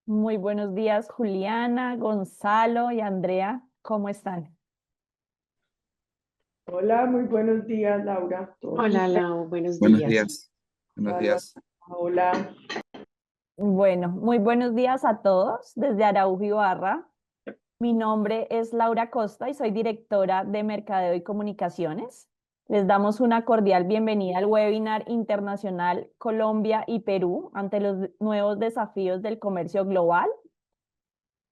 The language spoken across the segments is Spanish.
Muy buenos días, Juliana, Gonzalo y Andrea. ¿Cómo están? Hola, muy buenos días, Laura. Todo Hola, súper. Lau, buenos Buenos días. días, buenos Hola, días. hola. Bueno, muy buenos días a todos desde Araujo Ibarra. Mi nombre es Laura Costa y soy directora de Mercadeo y Comunicaciones. Les damos una cordial bienvenida al webinar internacional Colombia y Perú ante los nuevos desafíos del comercio global.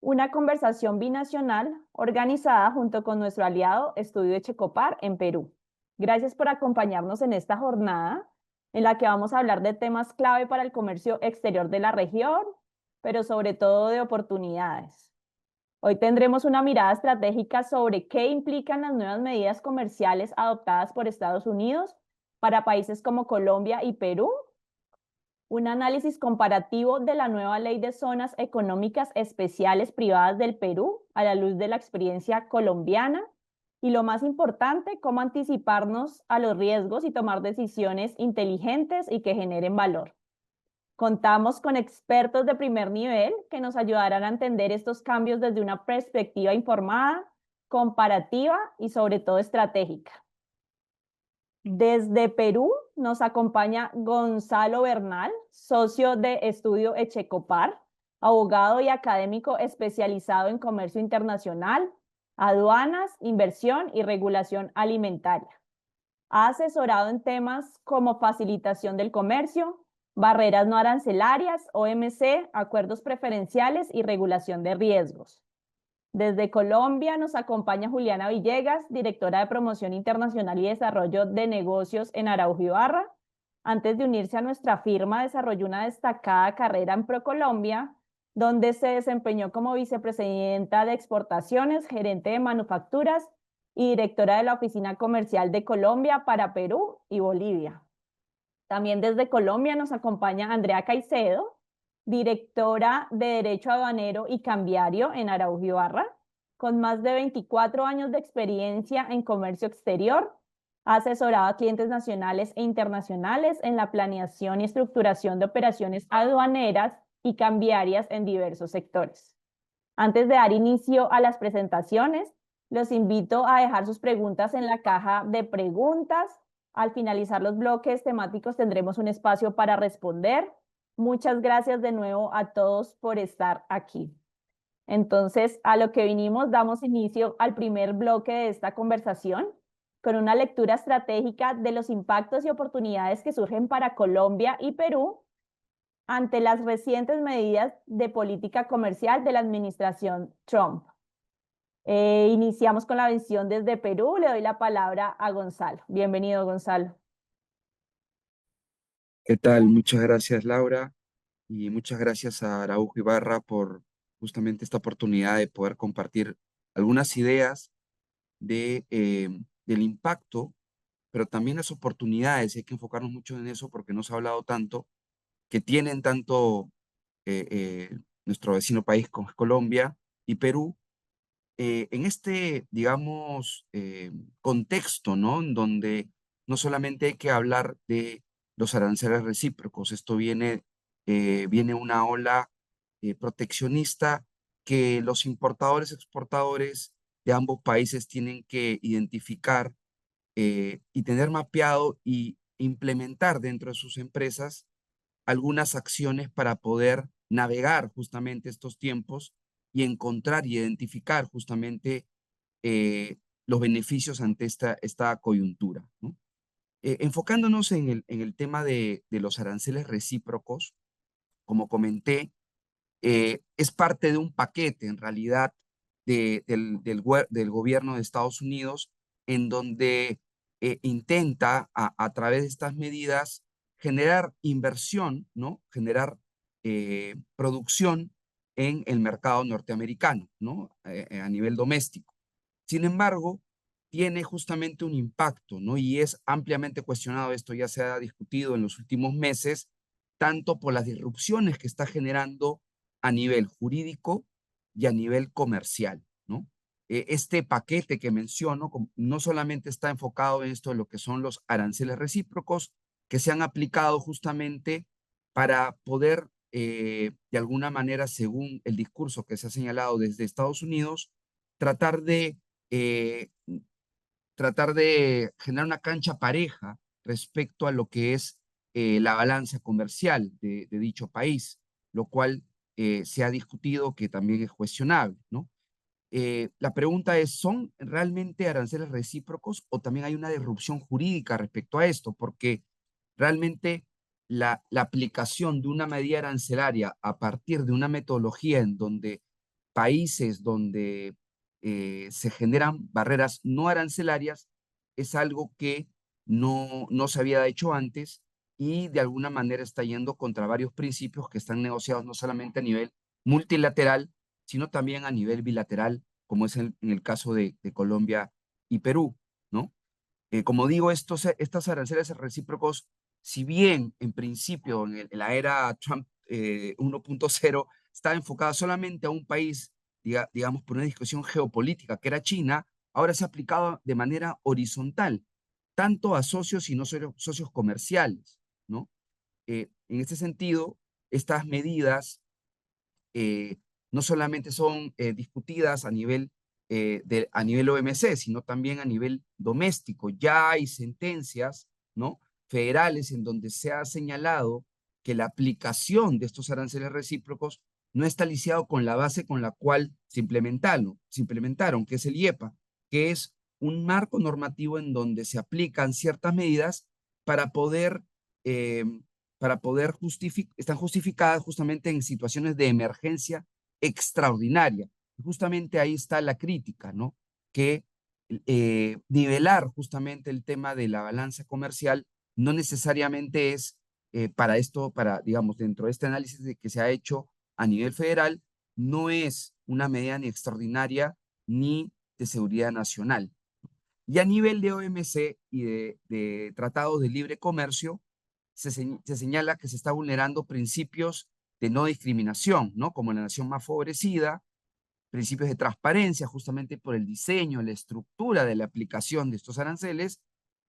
Una conversación binacional organizada junto con nuestro aliado Estudio Echecopar en Perú. Gracias por acompañarnos en esta jornada en la que vamos a hablar de temas clave para el comercio exterior de la región, pero sobre todo de oportunidades. Hoy tendremos una mirada estratégica sobre qué implican las nuevas medidas comerciales adoptadas por Estados Unidos para países como Colombia y Perú, un análisis comparativo de la nueva ley de zonas económicas especiales privadas del Perú a la luz de la experiencia colombiana y lo más importante, cómo anticiparnos a los riesgos y tomar decisiones inteligentes y que generen valor. Contamos con expertos de primer nivel que nos ayudarán a entender estos cambios desde una perspectiva informada, comparativa y sobre todo estratégica. Desde Perú nos acompaña Gonzalo Bernal, socio de Estudio Echecopar, abogado y académico especializado en comercio internacional, aduanas, inversión y regulación alimentaria. Ha asesorado en temas como facilitación del comercio, barreras no arancelarias, OMC, acuerdos preferenciales y regulación de riesgos. Desde Colombia nos acompaña Juliana Villegas, directora de Promoción Internacional y Desarrollo de Negocios en Araujo Ibarra. Antes de unirse a nuestra firma, desarrolló una destacada carrera en ProColombia, donde se desempeñó como vicepresidenta de exportaciones, gerente de manufacturas y directora de la Oficina Comercial de Colombia para Perú y Bolivia. También desde Colombia nos acompaña Andrea Caicedo, directora de Derecho Aduanero y Cambiario en Araujo Ibarra, con más de 24 años de experiencia en comercio exterior. Ha asesorado a clientes nacionales e internacionales en la planeación y estructuración de operaciones aduaneras y cambiarias en diversos sectores. Antes de dar inicio a las presentaciones, los invito a dejar sus preguntas en la caja de preguntas. Al finalizar los bloques temáticos tendremos un espacio para responder. Muchas gracias de nuevo a todos por estar aquí. Entonces, a lo que vinimos, damos inicio al primer bloque de esta conversación con una lectura estratégica de los impactos y oportunidades que surgen para Colombia y Perú ante las recientes medidas de política comercial de la administración Trump. Iniciamos con la visión desde Perú. Le doy la palabra a Gonzalo. Bienvenido, Gonzalo. ¿Qué tal? Muchas gracias, Laura, y muchas gracias a Araujo Ibarra por justamente esta oportunidad de poder compartir algunas ideas del impacto, pero también las oportunidades. Hay que enfocarnos mucho en eso porque no se ha hablado tanto, que tienen tanto nuestro vecino país como es Colombia y Perú, en este, digamos, contexto, ¿no? En donde no solamente hay que hablar de los aranceles recíprocos, esto viene una ola proteccionista que los importadores, exportadores de ambos países tienen que identificar y tener mapeado y implementar dentro de sus empresas algunas acciones para poder navegar justamente estos tiempos y encontrar y identificar justamente los beneficios ante esta coyuntura, ¿no? Enfocándonos en el tema de los aranceles recíprocos, como comenté, es parte de un paquete en realidad del gobierno de Estados Unidos en donde intenta a través de estas medidas generar inversión, ¿no? Generar producción en el mercado norteamericano, ¿no? A nivel doméstico. Sin embargo, tiene justamente un impacto, ¿no? Y es ampliamente cuestionado, esto ya se ha discutido en los últimos meses, tanto por las disrupciones que está generando a nivel jurídico y a nivel comercial, ¿no? Este paquete que menciono no solamente está enfocado en esto de lo que son los aranceles recíprocos que se han aplicado justamente para poder de alguna manera, según el discurso que se ha señalado desde Estados Unidos, tratar de, eh, tratar de generar una cancha pareja respecto a lo que es la balanza comercial de dicho país, lo cual se ha discutido que también es cuestionable, ¿no? La pregunta es, ¿son realmente aranceles recíprocos o también hay una disrupción jurídica respecto a esto? Porque realmente la aplicación de una medida arancelaria a partir de una metodología en donde países donde se generan barreras no arancelarias es algo que no se había hecho antes y de alguna manera está yendo contra varios principios que están negociados no solamente a nivel multilateral, sino también a nivel bilateral, como es en el caso de Colombia y Perú, ¿no? Como digo, estos aranceles recíprocos, si bien en principio en la era Trump 1.0 estaba enfocada solamente a un país, digamos, por una discusión geopolítica, que era China, ahora se ha aplicado de manera horizontal, tanto a socios y no solo socios comerciales, ¿no? En este sentido, estas medidas eh, no solamente son discutidas a nivel OMC, sino también a nivel doméstico. Ya hay sentencias, ¿no?, federales en donde se ha señalado que la aplicación de estos aranceles recíprocos no está lisiado con la base con la cual se implementaron, que es el IEPA, que es un marco normativo en donde se aplican ciertas medidas para poder eh, están justificadas justamente en situaciones de emergencia extraordinaria. Justamente ahí está la crítica, ¿no? Que nivelar justamente el tema de la balanza comercial no necesariamente es para esto, digamos, dentro de este análisis que se ha hecho a nivel federal, no es una medida ni extraordinaria ni de seguridad nacional. Y a nivel de OMC y de tratados de libre comercio, se señala que se está vulnerando principios de no discriminación, ¿no? Como la nación más favorecida, principios de transparencia, justamente por el diseño, la estructura de la aplicación de estos aranceles,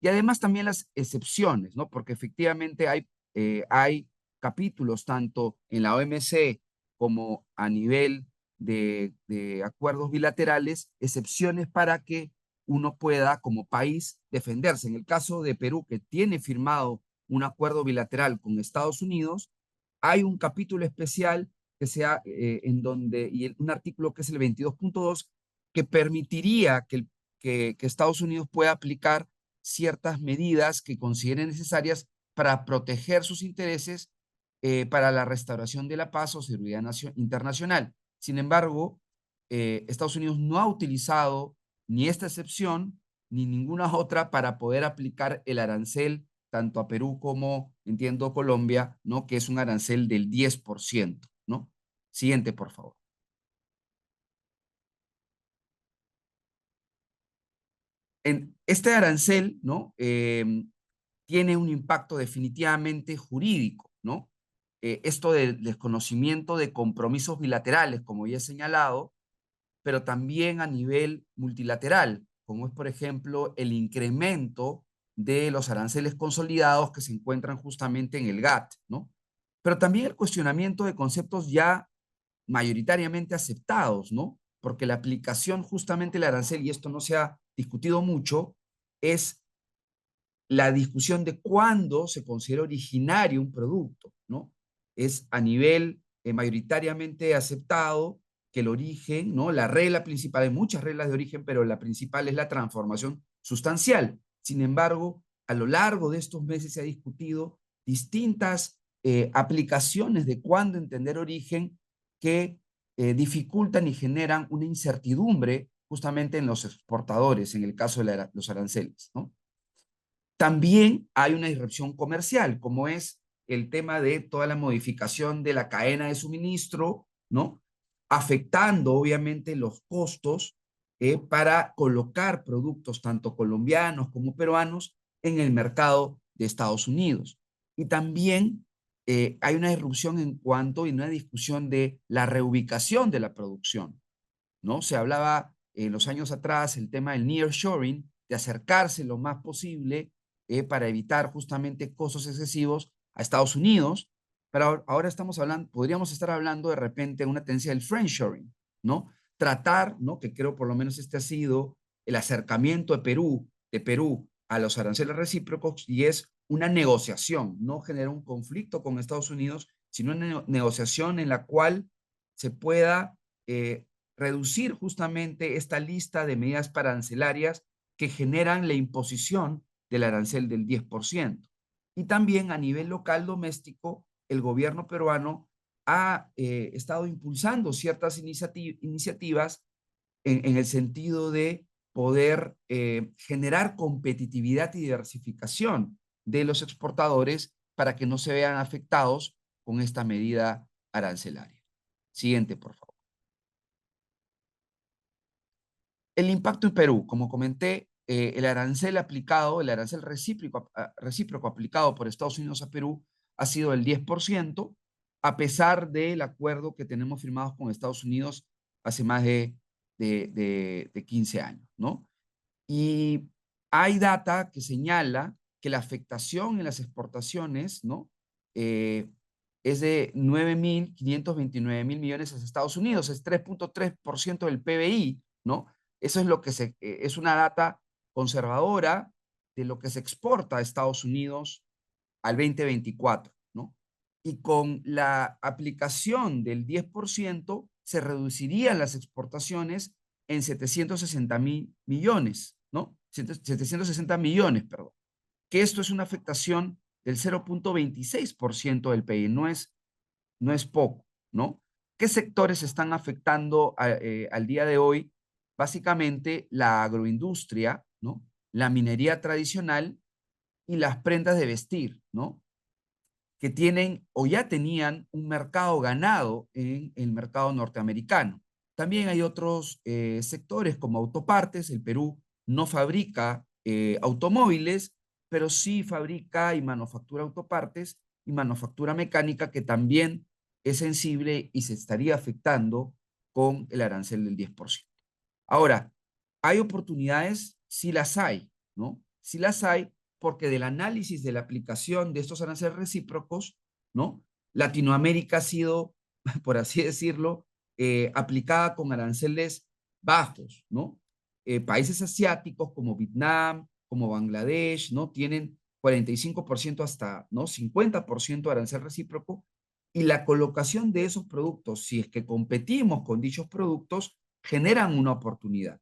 y además también las excepciones, ¿no? Porque efectivamente hay capítulos tanto en la OMC como a nivel de acuerdos bilaterales, excepciones para que uno pueda como país defenderse. En el caso de Perú, que tiene firmado un acuerdo bilateral con Estados Unidos, hay un capítulo especial que sea en donde, y un artículo que es el 22.2, que permitiría que Estados Unidos pueda aplicar ciertas medidas que considere necesarias para proteger sus intereses para la restauración de la paz o seguridad internacional. Sin embargo, Estados Unidos no ha utilizado ni esta excepción ni ninguna otra para poder aplicar el arancel tanto a Perú como, entiendo, Colombia, ¿no? Que es un arancel del 10%, ¿no? Siguiente, por favor. Este arancel, ¿no? Tiene un impacto definitivamente jurídico, ¿no? Esto del desconocimiento de compromisos bilaterales, como ya he señalado, pero también a nivel multilateral, como es, por ejemplo, el incremento de los aranceles consolidados que se encuentran justamente en el GATT, ¿no? Pero también el cuestionamiento de conceptos ya mayoritariamente aceptados, ¿no? Porque la aplicación justamente del arancel, y esto no se ha discutido mucho, es la discusión de cuándo se considera originario un producto, ¿no? Es a nivel mayoritariamente aceptado que el origen, ¿no? La regla principal, hay muchas reglas de origen, pero la principal es la transformación sustancial. Sin embargo, a lo largo de estos meses se ha discutido distintas aplicaciones de cuándo entender origen que dificultan y generan una incertidumbre justamente en los exportadores, en el caso de los aranceles, ¿no? También hay una disrupción comercial, como es el tema de toda la modificación de la cadena de suministro, ¿no? Afectando obviamente los costos para colocar productos tanto colombianos como peruanos en el mercado de Estados Unidos. Y también hay una disrupción en cuanto y una discusión de la reubicación de la producción, ¿no? Se hablaba en los años atrás el tema del nearshoring, de acercarse lo más posible para evitar justamente costos excesivos a Estados Unidos, pero ahora estamos hablando, podríamos estar hablando de repente de una tendencia del friendshoring, ¿no? Tratar, ¿no? Que creo por lo menos este ha sido el acercamiento de Perú a los aranceles recíprocos y es una negociación, no genera un conflicto con Estados Unidos, sino una negociación en la cual se pueda reducir justamente esta lista de medidas arancelarias que generan la imposición del arancel del 10%. Y también a nivel local doméstico, el gobierno peruano ha estado impulsando ciertas iniciativas en el sentido de poder generar competitividad y diversificación de los exportadores para que no se vean afectados con esta medida arancelaria. Siguiente, por favor. El impacto en Perú, como comenté, el arancel aplicado, el arancel recíproco aplicado por Estados Unidos a Perú ha sido del 10%, a pesar del acuerdo que tenemos firmado con Estados Unidos hace más de 15 años, ¿no? Y hay data que señala que la afectación en las exportaciones, ¿no? Es de 9.529 millones a Estados Unidos, es 3.3% del PBI, ¿no? Eso es lo que es una data conservadora de lo que se exporta a Estados Unidos al 2024, ¿no? Y con la aplicación del 10% se reducirían las exportaciones en 760.000 millones, ¿no? 760 millones, perdón. Que esto es una afectación del 0.26% del PIB, no es poco, ¿no? ¿Qué sectores están afectando al día de hoy? Básicamente la agroindustria, ¿no? La minería tradicional y las prendas de vestir, ¿no? Que tienen o ya tenían un mercado ganado en el mercado norteamericano. También hay otros sectores como autopartes. El Perú no fabrica automóviles, pero sí fabrica y manufactura autopartes y manufactura mecánica que también es sensible y se estaría afectando con el arancel del 10%. Ahora, ¿hay oportunidades? Sí las hay, ¿no? Sí las hay porque del análisis de la aplicación de estos aranceles recíprocos, ¿no? Latinoamérica ha sido, por así decirlo, aplicada con aranceles bajos, ¿no? Países asiáticos como Vietnam, como Bangladesh, ¿no? Tienen 45% hasta, ¿no? 50% de arancel recíproco y la colocación de esos productos, si es que competimos con dichos productos, generan una oportunidad.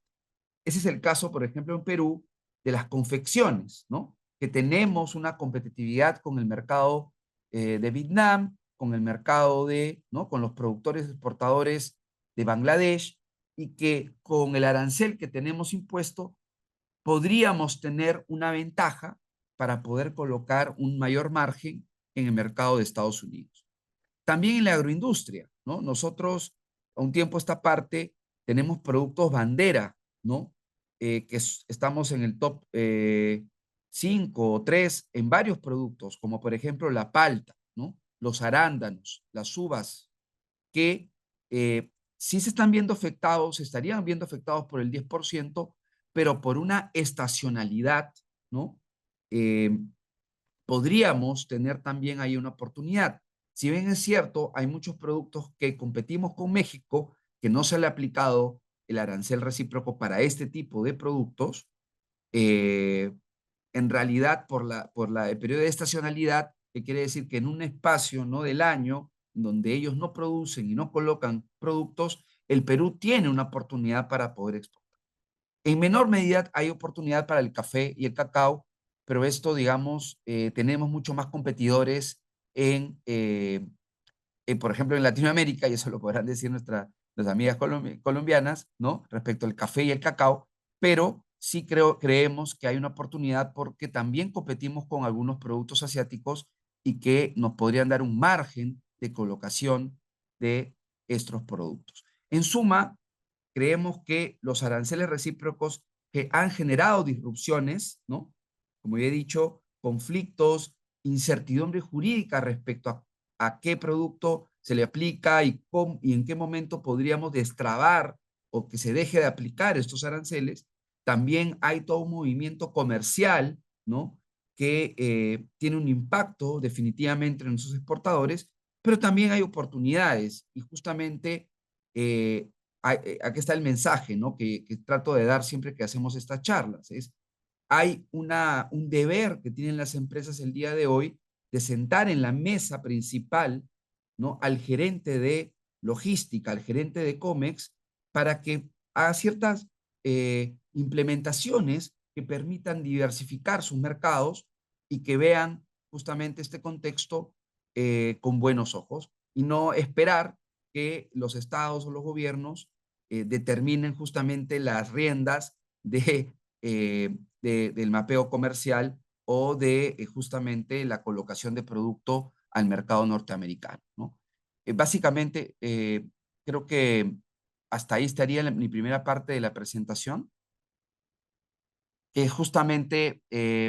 Ese es el caso, por ejemplo, en Perú, de las confecciones, ¿no? Que tenemos una competitividad con el mercado de Vietnam, con el mercado de, ¿no? Con los productores exportadores de Bangladesh y que con el arancel que tenemos impuesto podríamos tener una ventaja para poder colocar un mayor margen en el mercado de Estados Unidos. También en la agroindustria, ¿no? Nosotros, a un tiempo esta parte, tenemos productos bandera, ¿no? Estamos en el top 5 o 3 en varios productos, como por ejemplo la palta, ¿no? Los arándanos, las uvas, que sí se están viendo afectados, se estarían viendo afectados por el 10%, pero por una estacionalidad, ¿no? Eh, podríamos tener también ahí una oportunidad. Si bien es cierto, hay muchos productos que competimos con México que no se le ha aplicado el arancel recíproco para este tipo de productos, eh, en realidad el periodo de estacionalidad, que quiere decir que en un espacio no del año donde ellos no producen y no colocan productos, el Perú tiene una oportunidad para poder exportar. En menor medida hay oportunidad para el café y el cacao, pero esto, digamos, tenemos mucho más competidores por ejemplo, en Latinoamérica, y eso lo podrán decir nuestras amigas colombianas, ¿no? Respecto al café y el cacao, pero sí creemos que hay una oportunidad porque también competimos con algunos productos asiáticos y que nos podrían dar un margen de colocación de estos productos. En suma, creemos que los aranceles recíprocos que han generado disrupciones, ¿no? Como ya he dicho, conflictos, incertidumbre jurídica respecto a qué producto se le aplica y en qué momento podríamos destrabar o que se deje de aplicar estos aranceles. También hay todo un movimiento comercial, ¿no? Que tiene un impacto definitivamente en nuestros exportadores pero también hay oportunidades y justamente aquí está el mensaje, ¿no? que trato de dar siempre que hacemos estas charlas. Hay un deber que tienen las empresas el día de hoy de sentar en la mesa principal, ¿no? al gerente de logística, al gerente de COMEX, para que haga ciertas implementaciones que permitan diversificar sus mercados y que vean justamente este contexto con buenos ojos y no esperar que los estados o los gobiernos determinen justamente las riendas del mapeo comercial o de justamente la colocación de producto al mercado norteamericano, ¿no? Básicamente, creo que hasta ahí estaría mi primera parte de la presentación, que justamente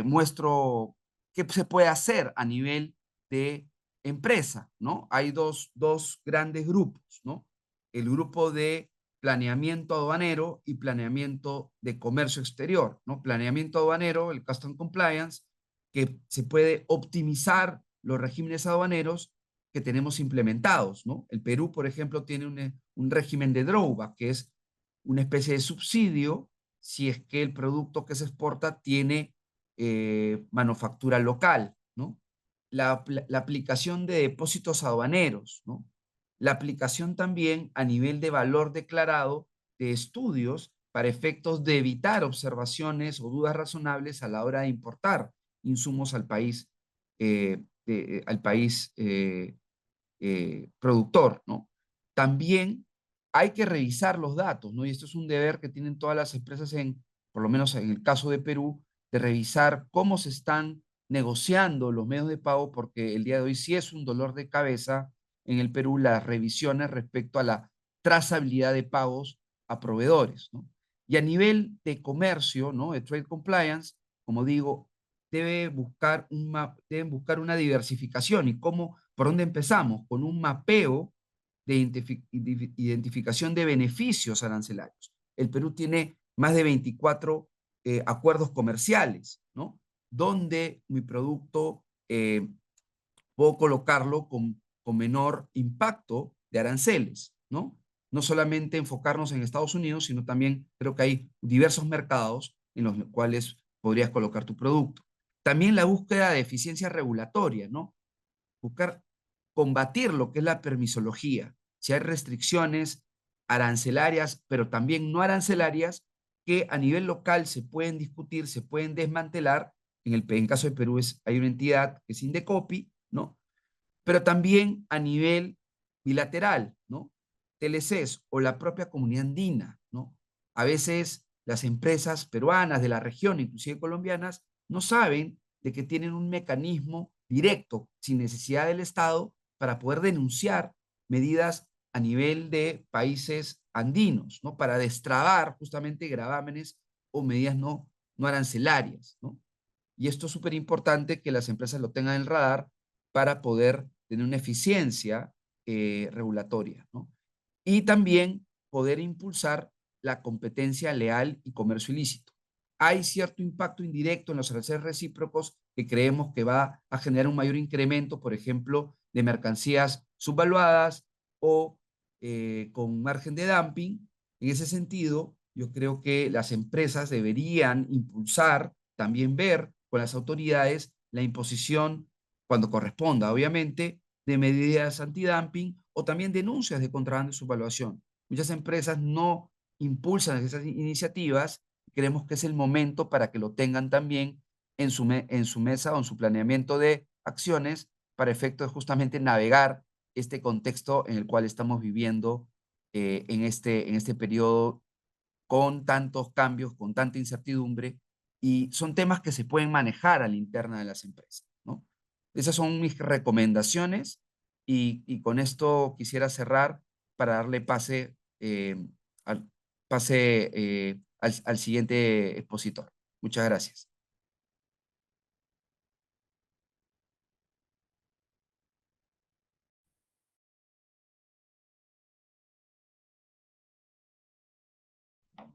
muestro qué se puede hacer a nivel de empresa, ¿no? Hay dos grandes grupos, ¿no? El grupo de planeamiento aduanero y planeamiento de comercio exterior, ¿no? Planeamiento aduanero, el Custom Compliance, que se puede optimizar los regímenes aduaneros que tenemos implementados, ¿no? El Perú, por ejemplo, tiene un régimen de drawback, que es una especie de subsidio si es que el producto que se exporta tiene manufactura local, ¿no? La aplicación de depósitos aduaneros, ¿no? La aplicación también a nivel de valor declarado de estudios para efectos de evitar observaciones o dudas razonables a la hora de importar insumos al país, productor, ¿no? También hay que revisar los datos, ¿no? Y esto es un deber que tienen todas las empresas por lo menos en el caso de Perú, de revisar cómo se están negociando los medios de pago, porque el día de hoy sí es un dolor de cabeza en el Perú las revisiones respecto a la trazabilidad de pagos a proveedores, ¿no? Y a nivel de comercio, ¿no? De trade compliance, como digo, deben buscar una diversificación. ¿Y cómo, por dónde empezamos? Con un mapeo de identificación de beneficios arancelarios. El Perú tiene más de 24 acuerdos comerciales, ¿no? Donde mi producto puedo colocarlo con menor impacto de aranceles, ¿no? No solamente enfocarnos en Estados Unidos, sino también creo que hay diversos mercados en los cuales podrías colocar tu producto. También la búsqueda de eficiencia regulatoria, ¿no? Buscar combatir lo que es la permisología. Si hay restricciones arancelarias, pero también no arancelarias, que a nivel local se pueden discutir, se pueden desmantelar. En caso de Perú hay una entidad que es Indecopi, ¿no? Pero también a nivel bilateral, ¿no? TLCs o la propia comunidad andina, ¿no? A veces las empresas peruanas de la región, inclusive colombianas, no saben de que tienen un mecanismo directo, sin necesidad del Estado, para poder denunciar medidas a nivel de países andinos, ¿no? Para destrabar justamente gravámenes o medidas no arancelarias, ¿no? Y esto es súper importante que las empresas lo tengan en el radar para poder tener una eficiencia regulatoria, ¿no? Y también poder impulsar la competencia leal y comercio ilícito. Hay cierto impacto indirecto en los aranceles recíprocos que creemos que va a generar un mayor incremento, por ejemplo, de mercancías subvaluadas o con margen de dumping. En ese sentido, yo creo que las empresas deberían impulsar, también ver con las autoridades la imposición, cuando corresponda, obviamente, de medidas antidumping o también denuncias de contrabando y subvaluación. Muchas empresas no impulsan esas iniciativas. Creemos que es el momento para que lo tengan también en su mesa o en su planeamiento de acciones para efecto de justamente navegar este contexto en el cual estamos viviendo en este periodo con tantos cambios, con tanta incertidumbre, y son temas que se pueden manejar a la interna de las empresas, ¿no? Esas son mis recomendaciones y con esto quisiera cerrar para darle al, al siguiente expositor. Muchas gracias.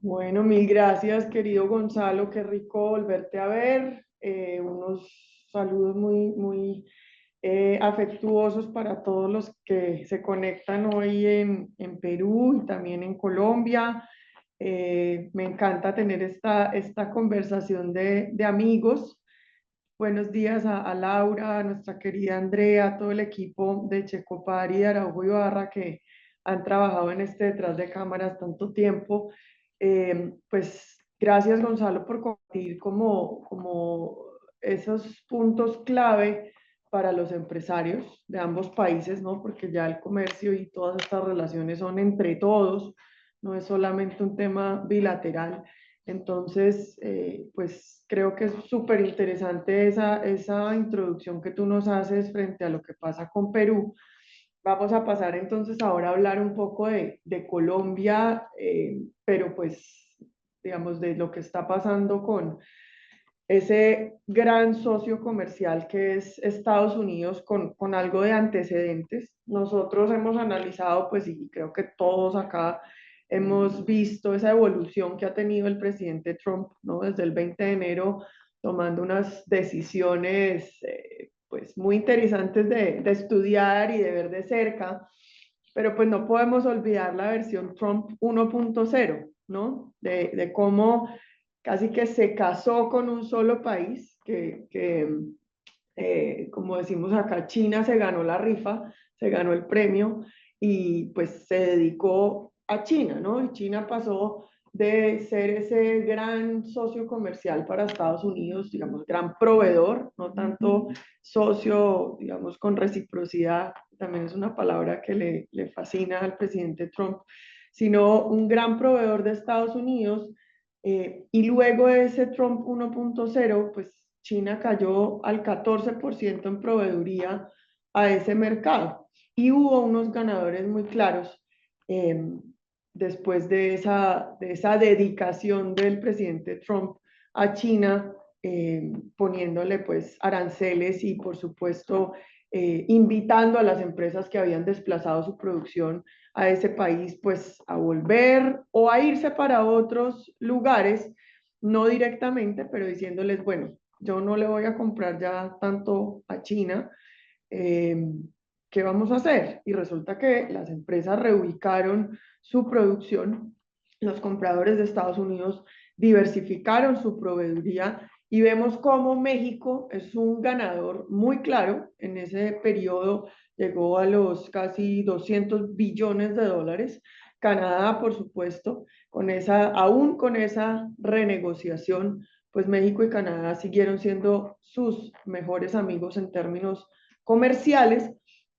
Bueno, mil gracias, querido Gonzalo. Qué rico volverte a ver. Unos saludos muy, muy afectuosos para todos los que se conectan hoy en Perú y también en Colombia. Me encanta tener esta conversación de amigos. Buenos días a Laura, a nuestra querida Andrea, a todo el equipo de Checopar y de Araujo Ibarra que han trabajado en este detrás de cámaras tanto tiempo. Pues gracias, Gonzalo, por compartir como esos puntos clave para los empresarios de ambos países, ¿no? Porque ya el comercio y todas estas relaciones son entre todos, no es solamente un tema bilateral. Entonces, pues creo que es súper interesante esa introducción que tú nos haces frente a lo que pasa con Perú. Vamos a pasar entonces ahora a hablar un poco de Colombia, pero pues, digamos, de lo que está pasando con ese gran socio comercial que es Estados Unidos con algo de antecedentes. Nosotros hemos analizado, pues, y creo que todos acá hemos visto esa evolución que ha tenido el presidente Trump, ¿no? Desde el 20 de enero, tomando unas decisiones, pues, muy interesantes de estudiar y de ver de cerca, pero pues no podemos olvidar la versión Trump 1.0, ¿no? De cómo casi que se casó con un solo país, como decimos acá, China se ganó la rifa, se ganó el premio y pues se dedicó a China, ¿no? Y China pasó de ser ese gran socio comercial para Estados Unidos, digamos, gran proveedor, no tanto socio, digamos, con reciprocidad, también es una palabra que le fascina al presidente Trump, sino un gran proveedor de Estados Unidos. Y luego de ese Trump 1.0, pues China cayó al 14% en proveeduría a ese mercado. Y hubo unos ganadores muy claros eh, después de esa dedicación del presidente Trump a China, poniéndole pues aranceles y por supuesto invitando a las empresas que habían desplazado su producción a ese país pues a volver o a irse para otros lugares, no directamente, pero diciéndoles, bueno, yo no le voy a comprar ya tanto a China, eh, ¿qué vamos a hacer? Y resulta que las empresas reubicaron su producción, los compradores de Estados Unidos diversificaron su proveeduría y vemos cómo México es un ganador muy claro. En ese periodo llegó a los casi 200 billones de dólares. Canadá, por supuesto, aún con esa renegociación, pues México y Canadá siguieron siendo sus mejores amigos en términos comerciales,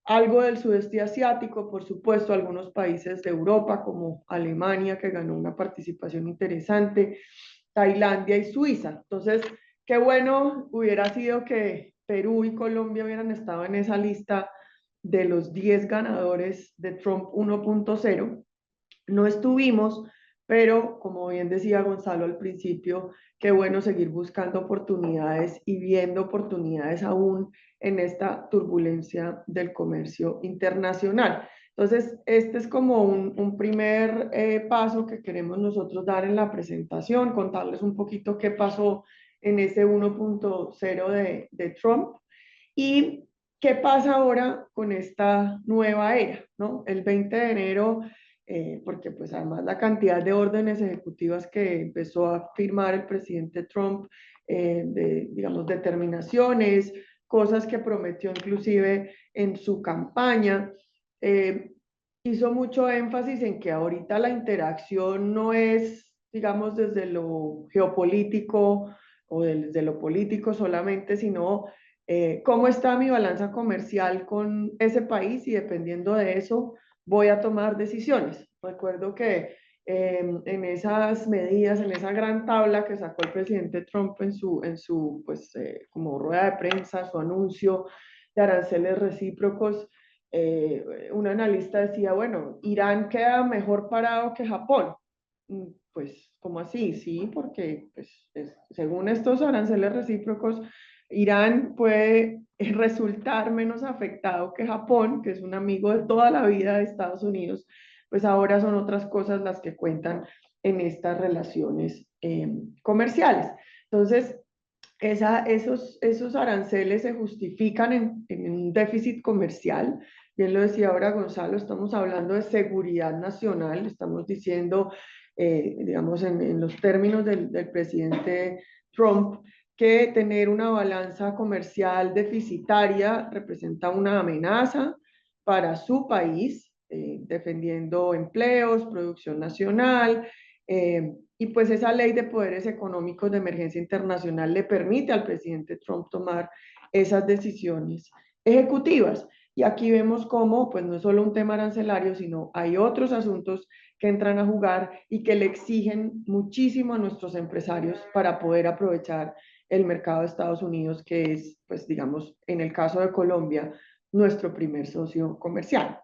algo del sudeste asiático, por supuesto, algunos países de Europa como Alemania, que ganó una participación interesante, Tailandia y Suiza. Entonces, qué bueno hubiera sido que Perú y Colombia hubieran estado en esa lista de los 10 ganadores de Trump 1.0. No estuvimos, pero como bien decía Gonzalo al principio, qué bueno seguir buscando oportunidades y viendo oportunidades aún en esta turbulencia del comercio internacional. Entonces, este es como un primer paso que queremos nosotros dar en la presentación, contarles un poquito qué pasó en ese 1.0 de Trump y qué pasa ahora con esta nueva era, ¿no? El 20 de enero, porque pues además la cantidad de órdenes ejecutivas que empezó a firmar el presidente Trump, digamos, determinaciones, cosas que prometió inclusive en su campaña, eh, hizo mucho énfasis en que ahorita la interacción no es, digamos, desde lo geopolítico o desde lo político solamente, sino cómo está mi balanza comercial con ese país y dependiendo de eso voy a tomar decisiones. Recuerdo que en esas medidas, en esa gran tabla que sacó el presidente Trump en su pues, como rueda de prensa, su anuncio de aranceles recíprocos, un analista decía, bueno, Irán queda mejor parado que Japón. Pues, ¿cómo así? Sí, porque pues, según estos aranceles recíprocos, Irán puede resultar menos afectado que Japón, que es un amigo de toda la vida de Estados Unidos, pues ahora son otras cosas las que cuentan en estas relaciones comerciales. Entonces, esos aranceles se justifican en un déficit comercial. Bien lo decía ahora Gonzalo, estamos hablando de seguridad nacional, estamos diciendo, digamos, en los términos del presidente Trump, que tener una balanza comercial deficitaria representa una amenaza para su país, defendiendo empleos, producción nacional, y pues esa ley de poderes económicos de emergencia internacional le permite al presidente Trump tomar esas decisiones ejecutivas. Y aquí vemos cómo, pues no es solo un tema arancelario, sino hay otros asuntos que entran a jugar y que le exigen muchísimo a nuestros empresarios para poder aprovechar el mercado de Estados Unidos, que es, pues digamos, en el caso de Colombia, nuestro primer socio comercial.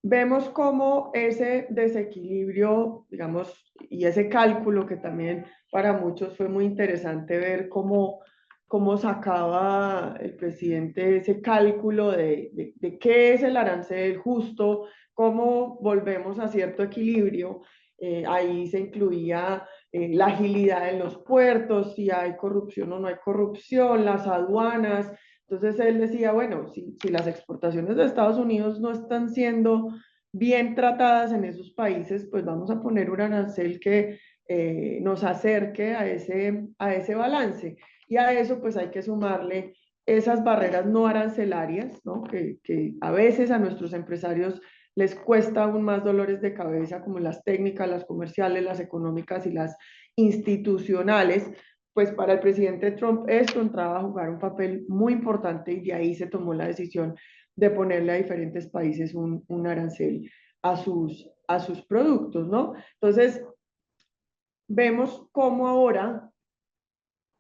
Vemos cómo ese desequilibrio, digamos, y ese cálculo que también para muchos fue muy interesante ver cómo sacaba el presidente ese cálculo de qué es el arancel justo, cómo volvemos a cierto equilibrio. Ahí se incluía la agilidad en los puertos, si hay corrupción o no hay corrupción, las aduanas. Entonces él decía, bueno, si las exportaciones de Estados Unidos no están siendo bien tratadas en esos países, pues vamos a poner un arancel que nos acerque a ese balance. Y a eso pues hay que sumarle esas barreras no arancelarias, ¿no? Que a veces a nuestros empresarios les cuesta aún más dolores de cabeza, como las técnicas, las comerciales, las económicas y las institucionales. Pues para el presidente Trump esto entraba a jugar un papel muy importante y de ahí se tomó la decisión de ponerle a diferentes países un arancel a sus productos, ¿no? Entonces, vemos cómo ahora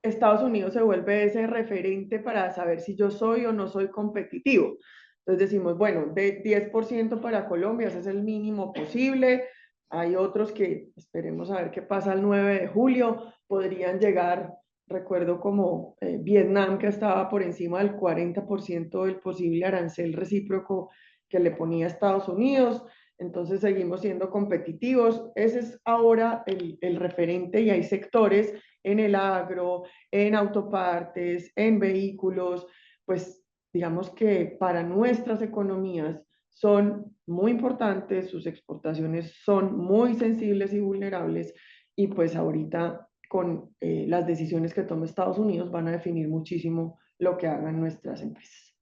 Estados Unidos se vuelve ese referente para saber si yo soy o no soy competitivo. Entonces decimos, bueno, de 10% para Colombia, ese es el mínimo posible. Hay otros que esperemos a ver qué pasa el 9 de julio, podrían llegar, recuerdo como Vietnam, que estaba por encima del 40% del posible arancel recíproco que le ponía Estados Unidos. Entonces seguimos siendo competitivos. Ese es ahora el referente y hay sectores en el agro, en autopartes, en vehículos, pues digamos que para nuestras economías son muy importantes, sus exportaciones son muy sensibles y vulnerables y pues ahorita con las decisiones que tome Estados Unidos van a definir muchísimo lo que hagan nuestras empresas.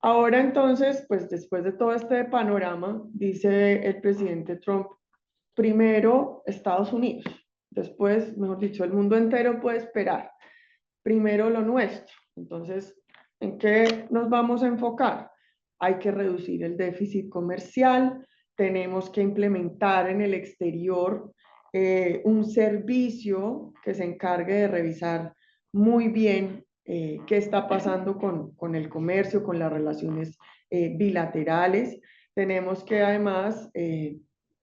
Ahora entonces, pues después de todo este panorama, dice el presidente Trump, primero Estados Unidos, después, mejor dicho, el mundo entero puede esperar, primero lo nuestro. Entonces, ¿en qué nos vamos a enfocar? Hay que reducir el déficit comercial, tenemos que implementar en el exterior un servicio que se encargue de revisar muy bien qué está pasando con el comercio, con las relaciones bilaterales. Tenemos que además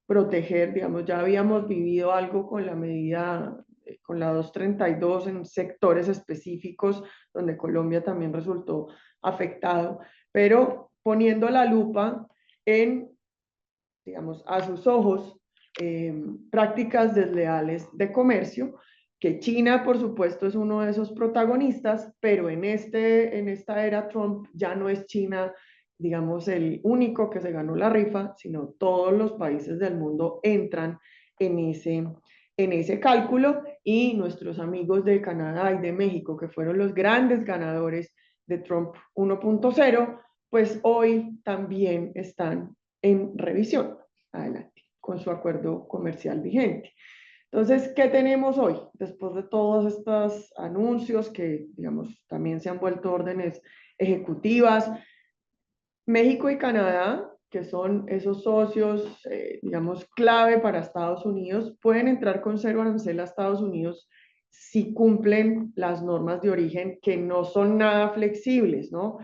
proteger, digamos, ya habíamos vivido algo con la medida, con la 232 en sectores específicos donde Colombia también resultó afectado, pero poniendo la lupa en, digamos, a sus ojos, prácticas desleales de comercio, que China, por supuesto, es uno de esos protagonistas, pero en esta era Trump ya no es China, digamos, el único que se ganó la rifa, sino todos los países del mundo entran en ese cálculo y nuestros amigos de Canadá y de México, que fueron los grandes ganadores de Trump 1.0, pues hoy también están en revisión. Adelante, con su acuerdo comercial vigente. Entonces, ¿qué tenemos hoy? Después de todos estos anuncios que, digamos, también se han vuelto órdenes ejecutivas, México y Canadá, que son esos socios, digamos, clave para Estados Unidos, pueden entrar con cero arancel a Estados Unidos si cumplen las normas de origen, que no son nada flexibles, ¿no?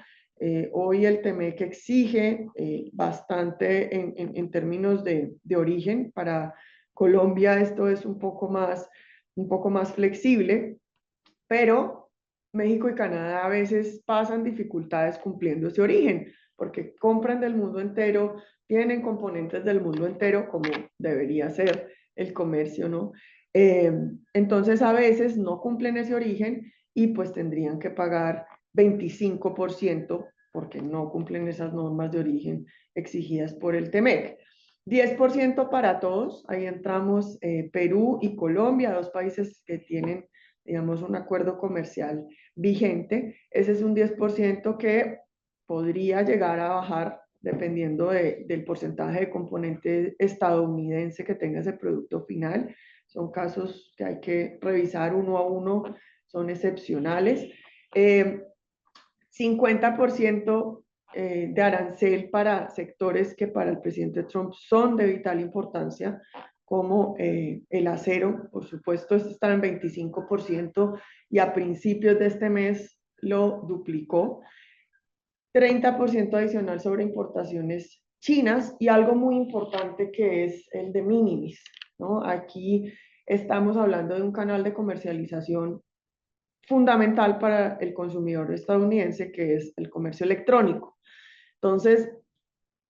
Hoy el TEMEC exige bastante en términos de origen. Para Colombia esto es un poco más flexible, pero México y Canadá a veces pasan dificultades cumpliendo ese origen, porque compran del mundo entero, tienen componentes del mundo entero, como debería ser el comercio, ¿no? Entonces a veces no cumplen ese origen y pues tendrían que pagar 25% porque no cumplen esas normas de origen exigidas por el TEMEC. 10% para todos, ahí entramos Perú y Colombia, dos países que tienen, digamos, un acuerdo comercial vigente. Ese es un 10% que podría llegar a bajar dependiendo del porcentaje de componente estadounidense que tenga ese producto final. Son casos que hay que revisar uno a uno, son excepcionales. 50% de arancel para sectores que para el presidente Trump son de vital importancia, como el acero, por supuesto, este está en 25% y a principios de este mes lo duplicó. 30% adicional sobre importaciones chinas y algo muy importante que es el de minimis, ¿no? Aquí estamos hablando de un canal de comercialización fundamental para el consumidor estadounidense, que es el comercio electrónico. Entonces,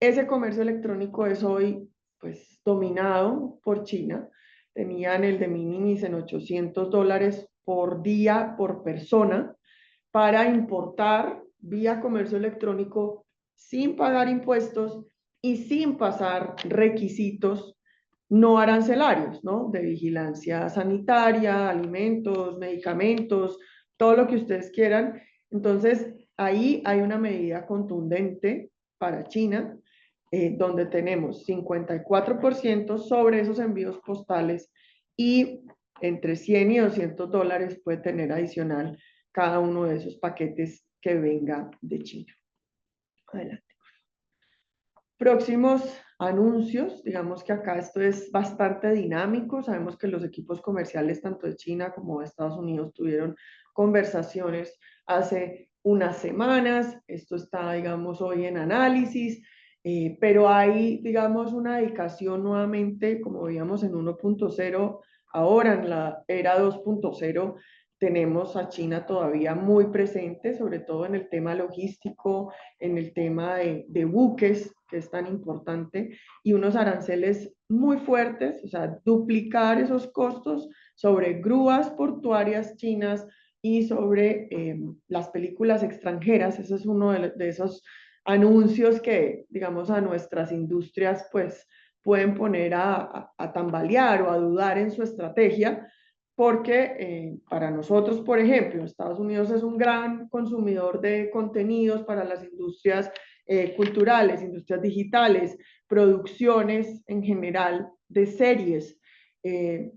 ese comercio electrónico es hoy, pues, dominado por China. Tenían el de minimis en $800 por día por persona para importar vía comercio electrónico sin pagar impuestos y sin pasar requisitos no arancelarios, ¿no? De vigilancia sanitaria, alimentos, medicamentos, todo lo que ustedes quieran. Entonces, ahí hay una medida contundente para China, donde tenemos 54% sobre esos envíos postales y entre 100 y $200 puede tener adicional cada uno de esos paquetes que venga de China. Adelante. Próximos anuncios, digamos que acá esto es bastante dinámico, sabemos que los equipos comerciales tanto de China como de Estados Unidos tuvieron conversaciones hace unas semanas, esto está, digamos, hoy en análisis, pero hay, digamos, una dedicación nuevamente, como veíamos en 1.0, ahora en la era 2.0, tenemos a China todavía muy presente, sobre todo en el tema logístico, en el tema de buques, que es tan importante, y unos aranceles muy fuertes, o sea, duplicar esos costos sobre grúas portuarias chinas y sobre las películas extranjeras. Ese es uno de esos anuncios que, digamos, a nuestras industrias, pues, pueden poner a tambalear o a dudar en su estrategia, porque para nosotros, por ejemplo, Estados Unidos es un gran consumidor de contenidos para las industrias culturales, industrias digitales, producciones en general de series.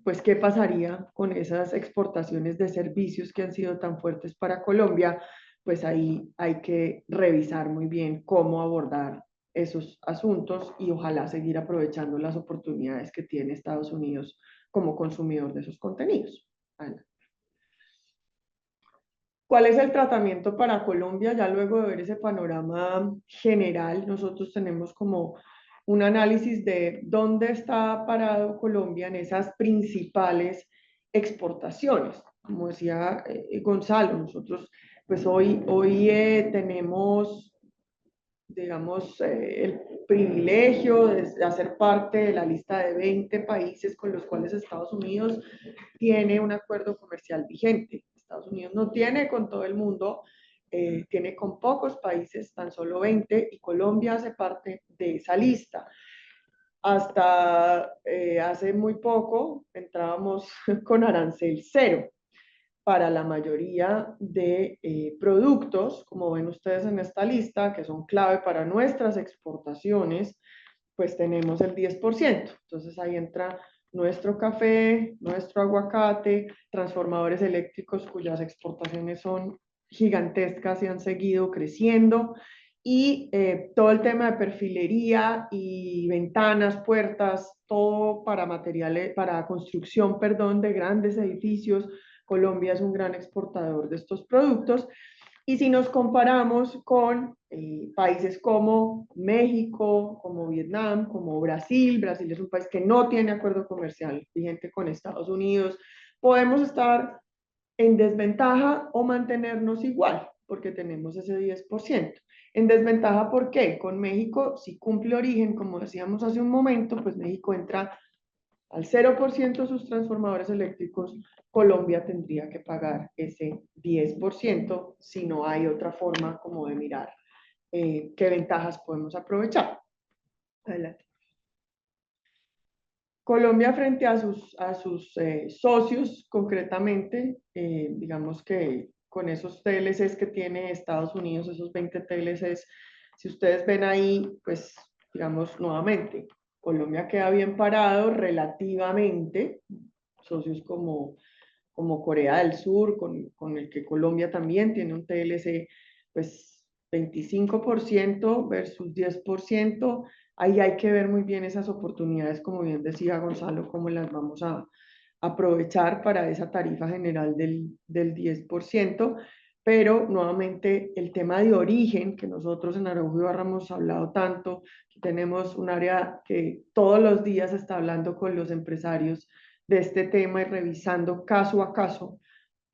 Pues, ¿qué pasaría con esas exportaciones de servicios que han sido tan fuertes para Colombia? Pues ahí hay que revisar muy bien cómo abordar esos asuntos y ojalá seguir aprovechando las oportunidades que tiene Estados Unidos como consumidor de esos contenidos. Ana. ¿Cuál es el tratamiento para Colombia? Ya luego de ver ese panorama general, nosotros tenemos como un análisis de dónde está parado Colombia en esas principales exportaciones. Como decía Gonzalo, nosotros pues hoy tenemos, digamos, el privilegio de hacer parte de la lista de 20 países con los cuales Estados Unidos tiene un acuerdo comercial vigente. Estados Unidos no tiene con todo el mundo, tiene con pocos países, tan solo 20, y Colombia hace parte de esa lista. Hasta hace muy poco entrábamos con arancel cero para la mayoría de productos, como ven ustedes en esta lista, que son clave para nuestras exportaciones, pues tenemos el 10%. Entonces ahí entra nuestro café, nuestro aguacate, transformadores eléctricos cuyas exportaciones son gigantescas y han seguido creciendo, y todo el tema de perfilería y ventanas, puertas, todo para materiales, para construcción, perdón, de grandes edificios. Colombia es un gran exportador de estos productos. Y si nos comparamos con países como México, como Vietnam, como Brasil, Brasil es un país que no tiene acuerdo comercial vigente con Estados Unidos, podemos estar en desventaja o mantenernos igual, porque tenemos ese 10%. En desventaja, ¿por qué? Con México, si cumple origen, como decíamos hace un momento, pues México entra al 0% sus transformadores eléctricos, Colombia tendría que pagar ese 10% si no hay otra forma como de mirar qué ventajas podemos aprovechar. Adelante. Colombia frente a sus socios, concretamente, digamos que con esos TLCs que tiene Estados Unidos, esos 20 TLCs, si ustedes ven ahí, pues, digamos, nuevamente, Colombia queda bien parado relativamente, socios como Corea del Sur, con el que Colombia también tiene un TLC, pues 25% versus 10%, ahí hay que ver muy bien esas oportunidades, como bien decía Gonzalo, cómo las vamos a aprovechar para esa tarifa general del 10%, pero nuevamente el tema de origen, que nosotros en Araujo y Barra hemos hablado tanto, tenemos un área que todos los días está hablando con los empresarios de este tema y revisando caso a caso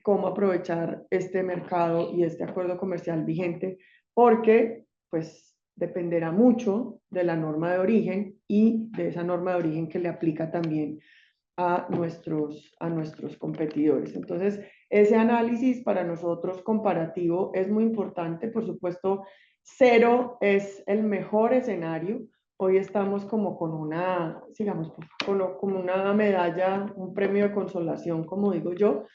cómo aprovechar este mercado y este acuerdo comercial vigente, porque pues dependerá mucho de la norma de origen y de esa norma de origen que le aplica también a nuestros competidores. Entonces, ese análisis para nosotros comparativo es muy importante. Por supuesto, cero es el mejor escenario. Hoy estamos como con una, digamos, como una medalla, un premio de consolación, como digo yo,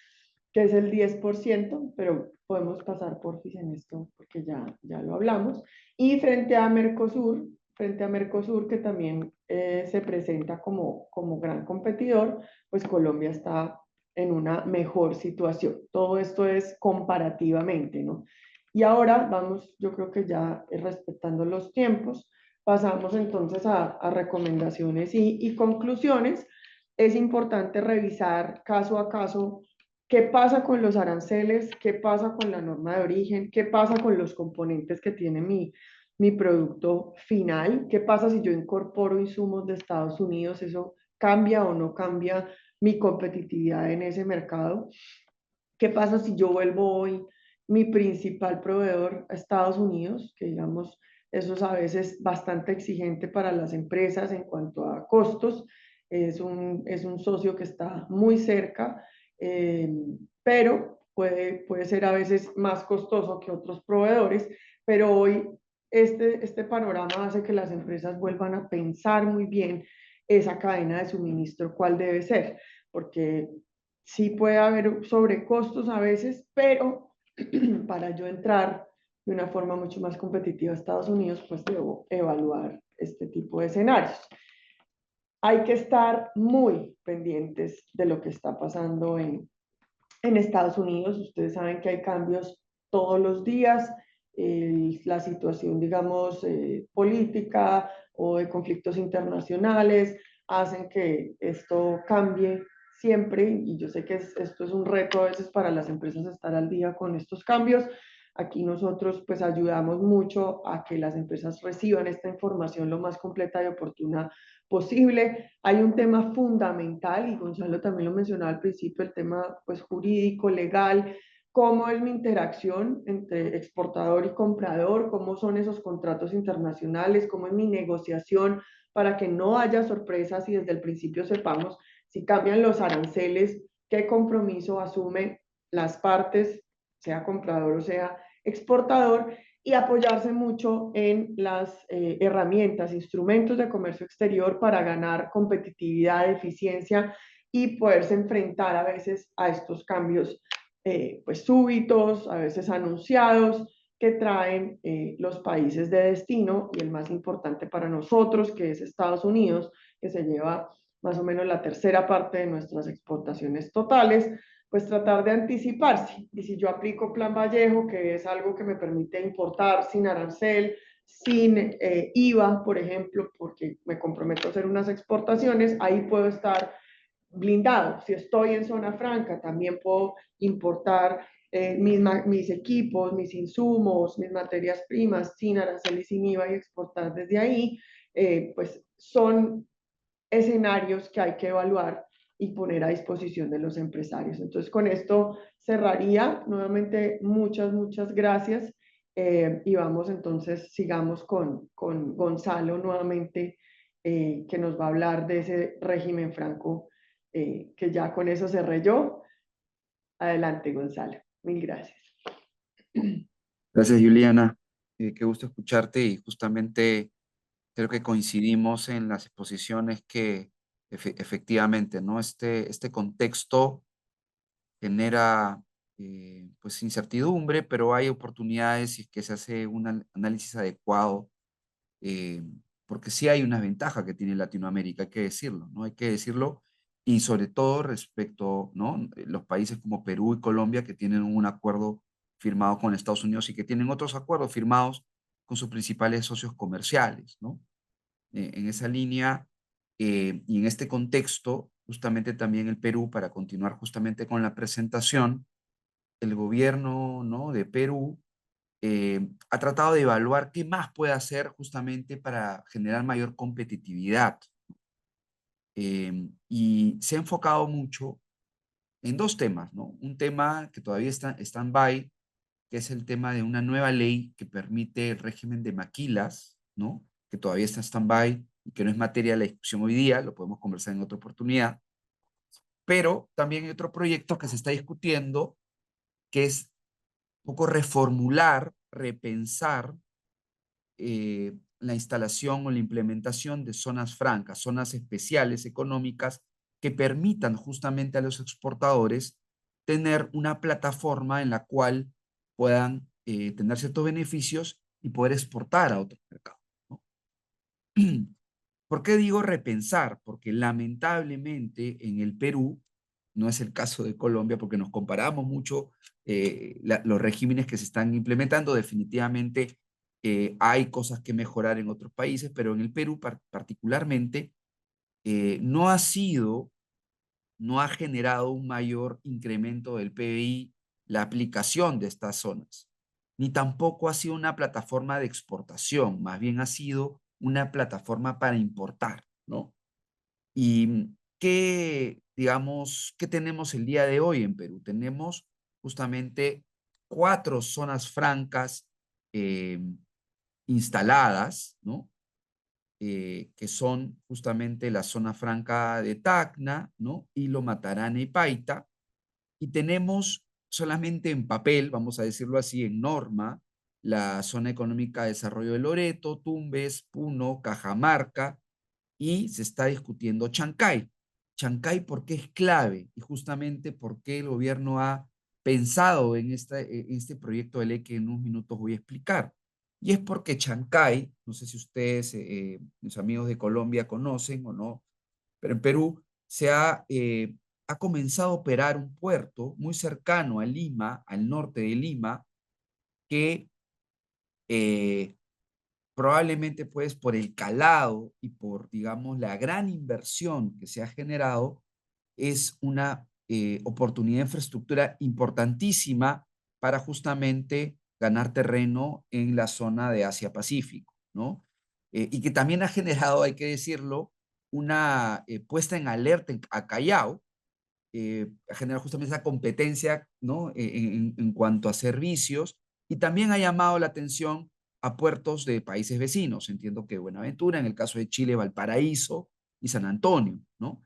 que es el 10%, pero podemos pasar porfis en esto porque ya lo hablamos. Y frente a Mercosur, que también se presenta como gran competidor, pues Colombia está en una mejor situación. Todo esto es comparativamente, ¿no? Y ahora vamos, yo creo que ya respetando los tiempos, pasamos entonces a recomendaciones y conclusiones. Es importante revisar caso a caso qué pasa con los aranceles, qué pasa con la norma de origen, qué pasa con los componentes que tiene mi producto final, qué pasa si yo incorporo insumos de Estados Unidos, eso cambia o no cambia mi competitividad en ese mercado, qué pasa si yo vuelvo hoy mi principal proveedor a Estados Unidos, que digamos, eso es a veces bastante exigente para las empresas en cuanto a costos, es un socio que está muy cerca, eh, pero puede ser a veces más costoso que otros proveedores, pero hoy este panorama hace que las empresas vuelvan a pensar muy bien esa cadena de suministro, cuál debe ser, porque sí puede haber sobrecostos a veces, pero para yo entrar de una forma mucho más competitiva a Estados Unidos, pues debo evaluar este tipo de escenarios. Hay que estar muy pendientes de lo que está pasando en Estados Unidos. Ustedes saben que hay cambios todos los días. La situación, digamos, política o de conflictos internacionales hacen que esto cambie siempre, y yo sé que esto es un reto a veces para las empresas estar al día con estos cambios. Aquí nosotros pues ayudamos mucho a que las empresas reciban esta información lo más completa y oportuna posible. Hay un tema fundamental, y Gonzalo también lo mencionaba al principio, el tema pues jurídico, legal, cómo es mi interacción entre exportador y comprador, cómo son esos contratos internacionales, cómo es mi negociación para que no haya sorpresas y desde el principio sepamos si cambian los aranceles, qué compromiso asume las partes, sea comprador o sea exportador, y apoyarse mucho en las herramientas, instrumentos de comercio exterior para ganar competitividad, eficiencia y poderse enfrentar a veces a estos cambios pues súbitos, a veces anunciados, que traen los países de destino y el más importante para nosotros, que es Estados Unidos, que se lleva más o menos la tercera parte de nuestras exportaciones totales, pues tratar de anticiparse. Y si yo aplico Plan Vallejo, que es algo que me permite importar sin arancel, sin IVA, por ejemplo, porque me comprometo a hacer unas exportaciones, ahí puedo estar blindado. Si estoy en zona franca, también puedo importar mis equipos, mis insumos, mis materias primas sin arancel y sin IVA y exportar desde ahí. Pues son escenarios que hay que evaluar y poner a disposición de los empresarios. Entonces, con esto cerraría. Nuevamente, muchas gracias. Y vamos entonces, sigamos con Gonzalo nuevamente que nos va a hablar de ese régimen franco, que ya con eso cerré yo. Adelante, Gonzalo. Mil gracias. Gracias, Juliana. Qué gusto escucharte y justamente creo que coincidimos en las exposiciones que efectivamente, ¿no? Este contexto genera pues incertidumbre, pero hay oportunidades si es que se hace un análisis adecuado, eh, porque sí hay una ventaja que tiene Latinoamérica, hay que decirlo, ¿no? Hay que decirlo, y sobre todo respecto, ¿no? Los países como Perú y Colombia que tienen un acuerdo firmado con Estados Unidos y que tienen otros acuerdos firmados con sus principales socios comerciales, ¿no? En esa línea y en este contexto, justamente también el Perú, para continuar justamente con la presentación, el gobierno, ¿no? de Perú ha tratado de evaluar qué más puede hacer justamente para generar mayor competitividad. Y se ha enfocado mucho en dos temas, ¿no? Un tema que todavía está en stand-by, que es el tema de una nueva ley que permite el régimen de maquilas, ¿no? Que todavía está en stand-by y que no es materia de la discusión hoy día, lo podemos conversar en otra oportunidad. Pero también hay otro proyecto que se está discutiendo, que es un poco reformular, repensar la instalación o la implementación de zonas francas, zonas especiales económicas que permitan justamente a los exportadores tener una plataforma en la cual puedan tener ciertos beneficios y poder exportar a otros mercados, ¿no? ¿Por qué digo repensar? Porque lamentablemente en el Perú, no es el caso de Colombia, porque nos comparamos mucho los regímenes que se están implementando. Definitivamente hay cosas que mejorar en otros países, pero en el Perú particularmente no ha sido, no ha generado un mayor incremento del PBI la aplicación de estas zonas, ni tampoco ha sido una plataforma de exportación, más bien ha sido una plataforma para importar, ¿no? ¿Y qué, digamos, qué tenemos el día de hoy en Perú? Tenemos justamente 4 zonas francas eh, instaladas, ¿no? Que son justamente la zona franca de Tacna, ¿no? Hilo, Matarana y Paita. Y tenemos solamente en papel, vamos a decirlo así, en norma, la zona económica de desarrollo de Loreto, Tumbes, Puno, Cajamarca, y se está discutiendo Chancay. Chancay, ¿por qué es clave? Y justamente por qué el gobierno ha pensado en este proyecto de ley que en unos minutos voy a explicar. Y es porque Chancay, no sé si ustedes, mis amigos de Colombia, conocen o no, pero en Perú ha comenzado a operar un puerto muy cercano a Lima, al norte de Lima, que eh, probablemente pues por el calado y por, digamos, la gran inversión que se ha generado, es una oportunidad de infraestructura importantísima para justamente ganar terreno en la zona de Asia-Pacífico, ¿no? Y que también ha generado, hay que decirlo, una puesta en alerta a Callao, ha generado justamente esa competencia, ¿no? En cuanto a servicios, y también ha llamado la atención a puertos de países vecinos. Entiendo que Buenaventura, en el caso de Chile, Valparaíso y San Antonio, ¿no?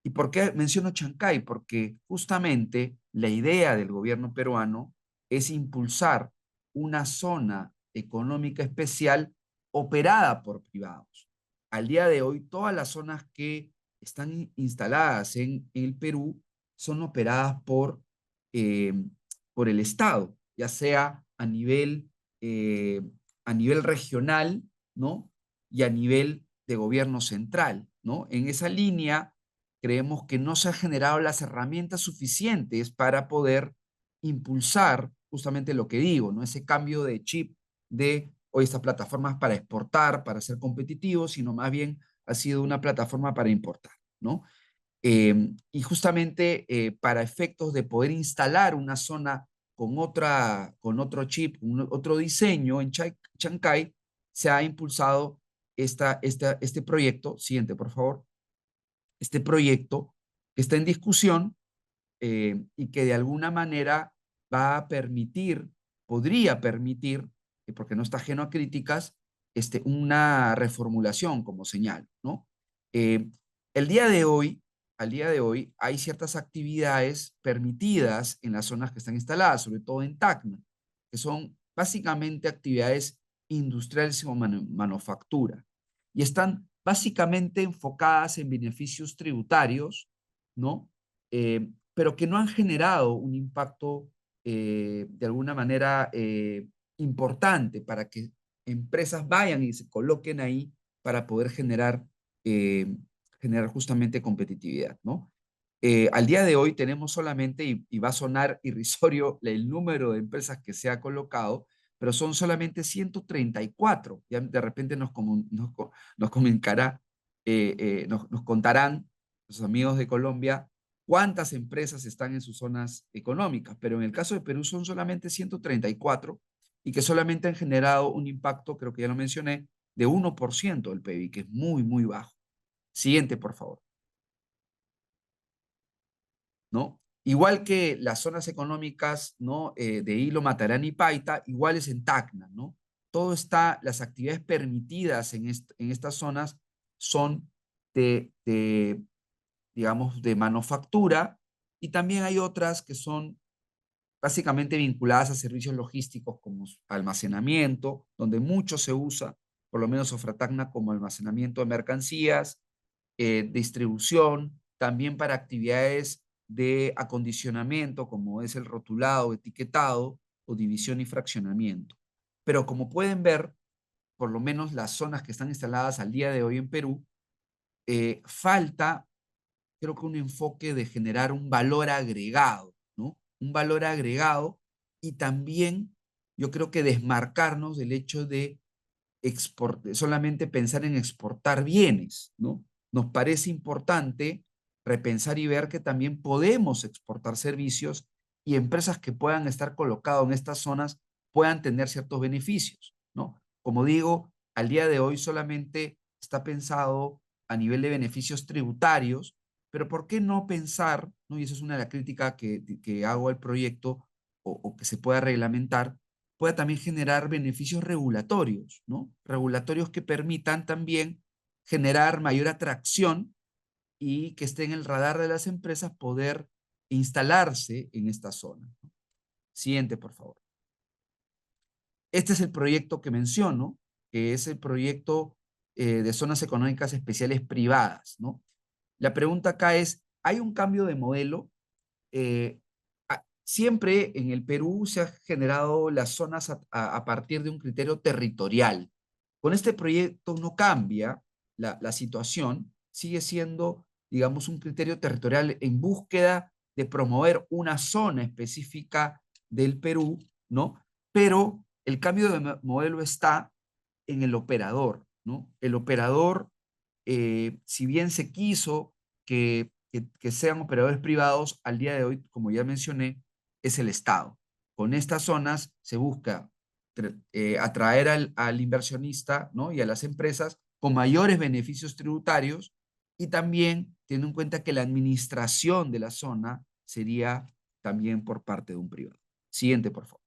¿Y por qué menciono Chancay? Porque justamente la idea del gobierno peruano es impulsar una zona económica especial operada por privados. Al día de hoy, todas las zonas que están instaladas en el Perú son operadas eh, por el Estado, ya sea eh, a nivel regional, ¿no? Y a nivel de gobierno central, ¿no? En esa línea, creemos que no se han generado las herramientas suficientes para poder impulsar justamente lo que digo, ¿no? Ese cambio de chip de hoy estas plataformas para exportar, para ser competitivos, sino más bien ha sido una plataforma para importar, ¿no? Y justamente para efectos de poder instalar una zona con otro chip, otro diseño en Chancay, se ha impulsado este proyecto. Siguiente, por favor. Este proyecto que está en discusión y que de alguna manera va a permitir, podría permitir, porque no está ajeno a críticas, una reformulación, como señalo, ¿no? El día de hoy, al día de hoy, hay ciertas actividades permitidas en las zonas que están instaladas, sobre todo en Tacna, que son básicamente actividades industriales o manufactura, y están básicamente enfocadas en beneficios tributarios, ¿no? Pero que no han generado un impacto de alguna manera importante para que empresas vayan y se coloquen ahí para poder generar justamente competitividad, ¿no? Al día de hoy tenemos solamente, y va a sonar irrisorio el número de empresas que se ha colocado, pero son solamente 134. Ya de repente nos comunicará, nos contarán los amigos de Colombia cuántas empresas están en sus zonas económicas, pero en el caso de Perú son solamente 134 y que solamente han generado un impacto, creo que ya lo mencioné, de 1% del PIB, que es muy, muy bajo. Siguiente, por favor. ¿No? Igual que las zonas económicas, ¿no? De Hilo, Matarani y Paita, iguales en Tacna, ¿no? Todo está, las actividades permitidas en estas zonas son digamos, de manufactura, y también hay otras que son básicamente vinculadas a servicios logísticos como almacenamiento, donde mucho se usa, por lo menos Sofratacna, como almacenamiento de mercancías, distribución, también para actividades de acondicionamiento, como es el rotulado, etiquetado o división y fraccionamiento. Pero como pueden ver, por lo menos las zonas que están instaladas al día de hoy en Perú, falta, creo que un enfoque de generar un valor agregado, ¿no? Un valor agregado, y también yo creo que desmarcarnos del hecho de solamente pensar en exportar bienes, ¿no? Nos parece importante repensar y ver que también podemos exportar servicios, y empresas que puedan estar colocadas en estas zonas puedan tener ciertos beneficios, ¿no? Como digo, al día de hoy solamente está pensado a nivel de beneficios tributarios, pero ¿por qué no pensar, ¿no? Y esa es una de las críticas que hago al proyecto, o que se pueda reglamentar, pueda también generar beneficios regulatorios, ¿no? Regulatorios que permitan también generar mayor atracción y que esté en el radar de las empresas poder instalarse en esta zona. Siguiente, por favor. Este es el proyecto que menciono, que es el proyecto de zonas económicas especiales privadas, ¿no? La pregunta acá es, ¿hay un cambio de modelo? Siempre en el Perú se han generado las zonas a partir de un criterio territorial. Con este proyecto no cambia la situación, sigue siendo, digamos, un criterio territorial en búsqueda de promover una zona específica del Perú, ¿no? Pero el cambio de modelo está en el operador, ¿no? El operador, si bien se quiso que sean operadores privados, al día de hoy, como ya mencioné, es el Estado. Con estas zonas se busca atraer al inversionista, ¿no? Y a las empresas con mayores beneficios tributarios, y también teniendo en cuenta que la administración de la zona sería también por parte de un privado. Siguiente, por favor.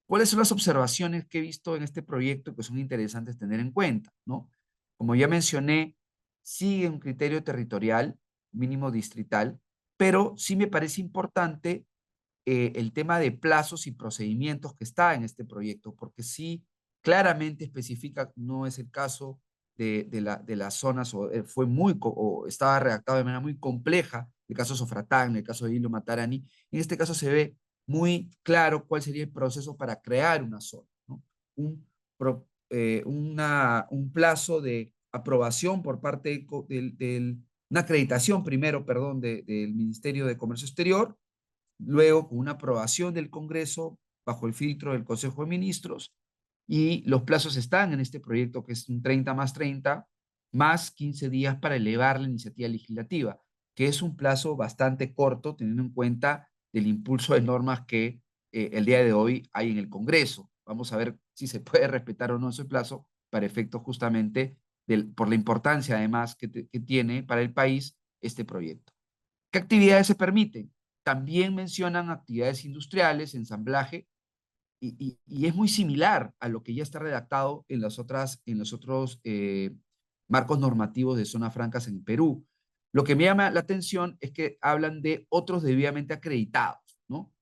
¿Cuáles son las observaciones que he visto en este proyecto que son interesantes tener en cuenta, ¿no? Como ya mencioné, sigue un criterio territorial, mínimo distrital, pero sí me parece importante el tema de plazos y procedimientos que está en este proyecto, porque sí claramente especifica, no es el caso de las zonas, o estaba redactado de manera muy compleja, el caso de Sofratán, el caso de Hilo Matarani. En este caso se ve muy claro cuál sería el proceso para crear una zona, ¿no? Un plazo de aprobación por parte una acreditación primero, perdón, del Ministerio de Comercio Exterior, luego con una aprobación del Congreso bajo el filtro del Consejo de Ministros, y los plazos están en este proyecto, que es un 30 más 30, más 15 días para elevar la iniciativa legislativa, que es un plazo bastante corto teniendo en cuenta el impulso de normas que el día de hoy hay en el Congreso. Vamos a ver si se puede respetar o no ese plazo para efectos justamente por la importancia además que tiene para el país este proyecto. ¿Qué actividades se permiten? También mencionan actividades industriales, ensamblaje, y es muy similar a lo que ya está redactado en los otros marcos normativos de zonas francas en Perú. Lo que me llama la atención es que hablan de otros debidamente acreditados, ¿no?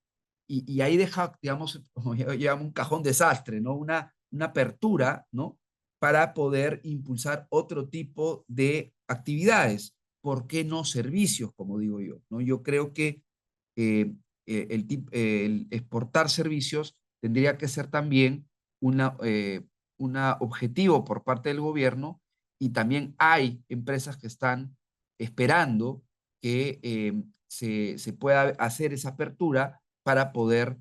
Y ahí deja, digamos, como yo llamo un cajón desastre, ¿no? Una apertura, ¿no? Para poder impulsar otro tipo de actividades. ¿Por qué no servicios, como digo yo, ¿no? Yo creo que el exportar servicios tendría que ser también un objetivo por parte del gobierno, y también hay empresas que están esperando que se pueda hacer esa apertura para poder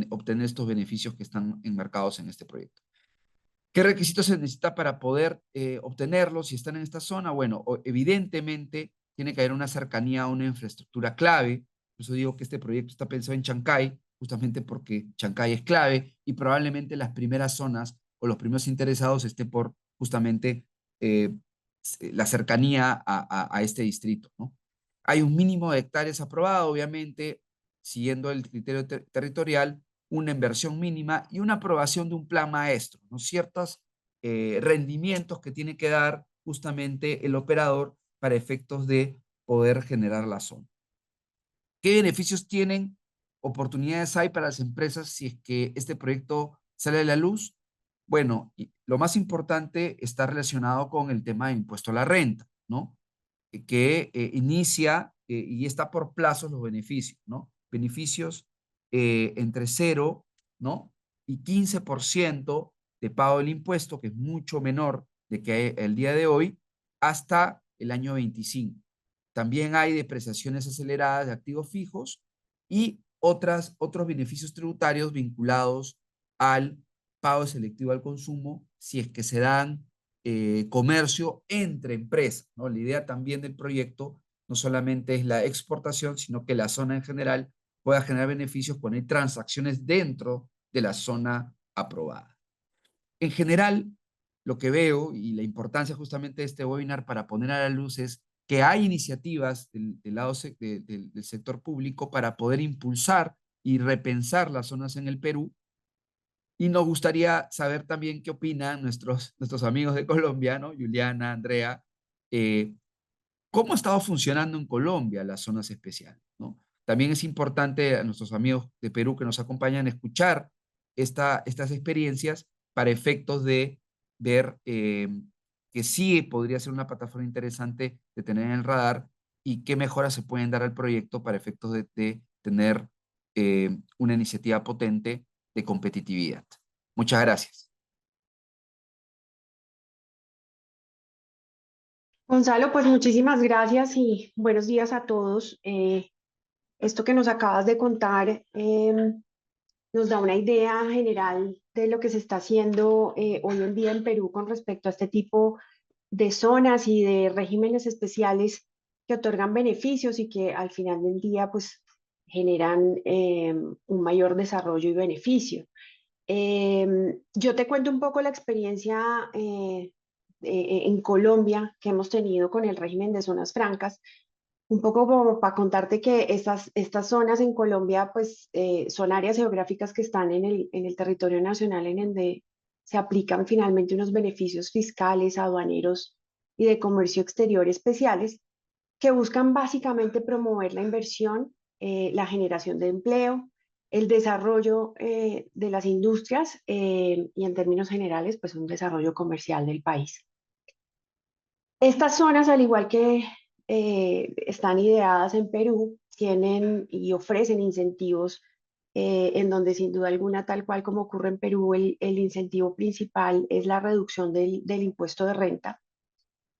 obtener estos beneficios que están enmarcados en este proyecto. ¿Qué requisitos se necesita para poder obtenerlos si están en esta zona? Bueno, evidentemente tiene que haber una cercanía a una infraestructura clave. Por eso digo que este proyecto está pensado en Chancay, justamente porque Chancay es clave y probablemente las primeras zonas o los primeros interesados estén por justamente eh, la cercanía a este distrito, ¿no? Hay un mínimo de hectáreas aprobado, obviamente, siguiendo el criterio territorial, una inversión mínima y una aprobación de un plan maestro, ¿no? Ciertos rendimientos que tiene que dar justamente el operador para efectos de poder generar la zona. ¿Qué beneficios tienen, oportunidades hay para las empresas si es que este proyecto sale a la luz? Bueno, lo más importante está relacionado con el tema de impuesto a la renta, ¿no? Que inicia y está por plazos los beneficios, ¿no? Beneficios entre 0, ¿no? y 15% de pago del impuesto, que es mucho menor de que hay el día de hoy, hasta el año 25. También hay depreciaciones aceleradas de activos fijos y otros beneficios tributarios vinculados al pago selectivo al consumo, si es que se dan comercio entre empresas, ¿no? La idea también del proyecto no solamente es la exportación, sino que la zona en general pueda generar beneficios cuando hay transacciones dentro de la zona aprobada. En general, lo que veo y la importancia justamente de este webinar para poner a la luz es que hay iniciativas del lado del sector público para poder impulsar y repensar las zonas en el Perú, y nos gustaría saber también qué opinan nuestros amigos de Colombia, ¿no? Juliana, Andrea, eh, cómo ha estado funcionando en Colombia las zonas especiales, ¿no? También es importante a nuestros amigos de Perú que nos acompañan escuchar estas experiencias para efectos de ver que sí podría ser una plataforma interesante de tener en el radar, y qué mejoras se pueden dar al proyecto para efectos de tener una iniciativa potente de competitividad. Muchas gracias. Gonzalo, pues muchísimas gracias y buenos días a todos. Esto que nos acabas de contar nos da una idea general de lo que se está haciendo hoy en día en Perú con respecto a este tipo de zonas y de regímenes especiales que otorgan beneficios y que al final del día pues generan un mayor desarrollo y beneficio. Yo te cuento un poco la experiencia en Colombia que hemos tenido con el régimen de zonas francas, un poco como para contarte que estas zonas en Colombia pues son áreas geográficas que están en el territorio nacional en donde se aplican finalmente unos beneficios fiscales, aduaneros y de comercio exterior especiales que buscan básicamente promover la inversión, la generación de empleo, el desarrollo de las industrias y en términos generales, pues un desarrollo comercial del país. Estas zonas, al igual que están ideadas en Perú, tienen y ofrecen incentivos en donde sin duda alguna, tal cual como ocurre en Perú, el incentivo principal es la reducción del impuesto de renta.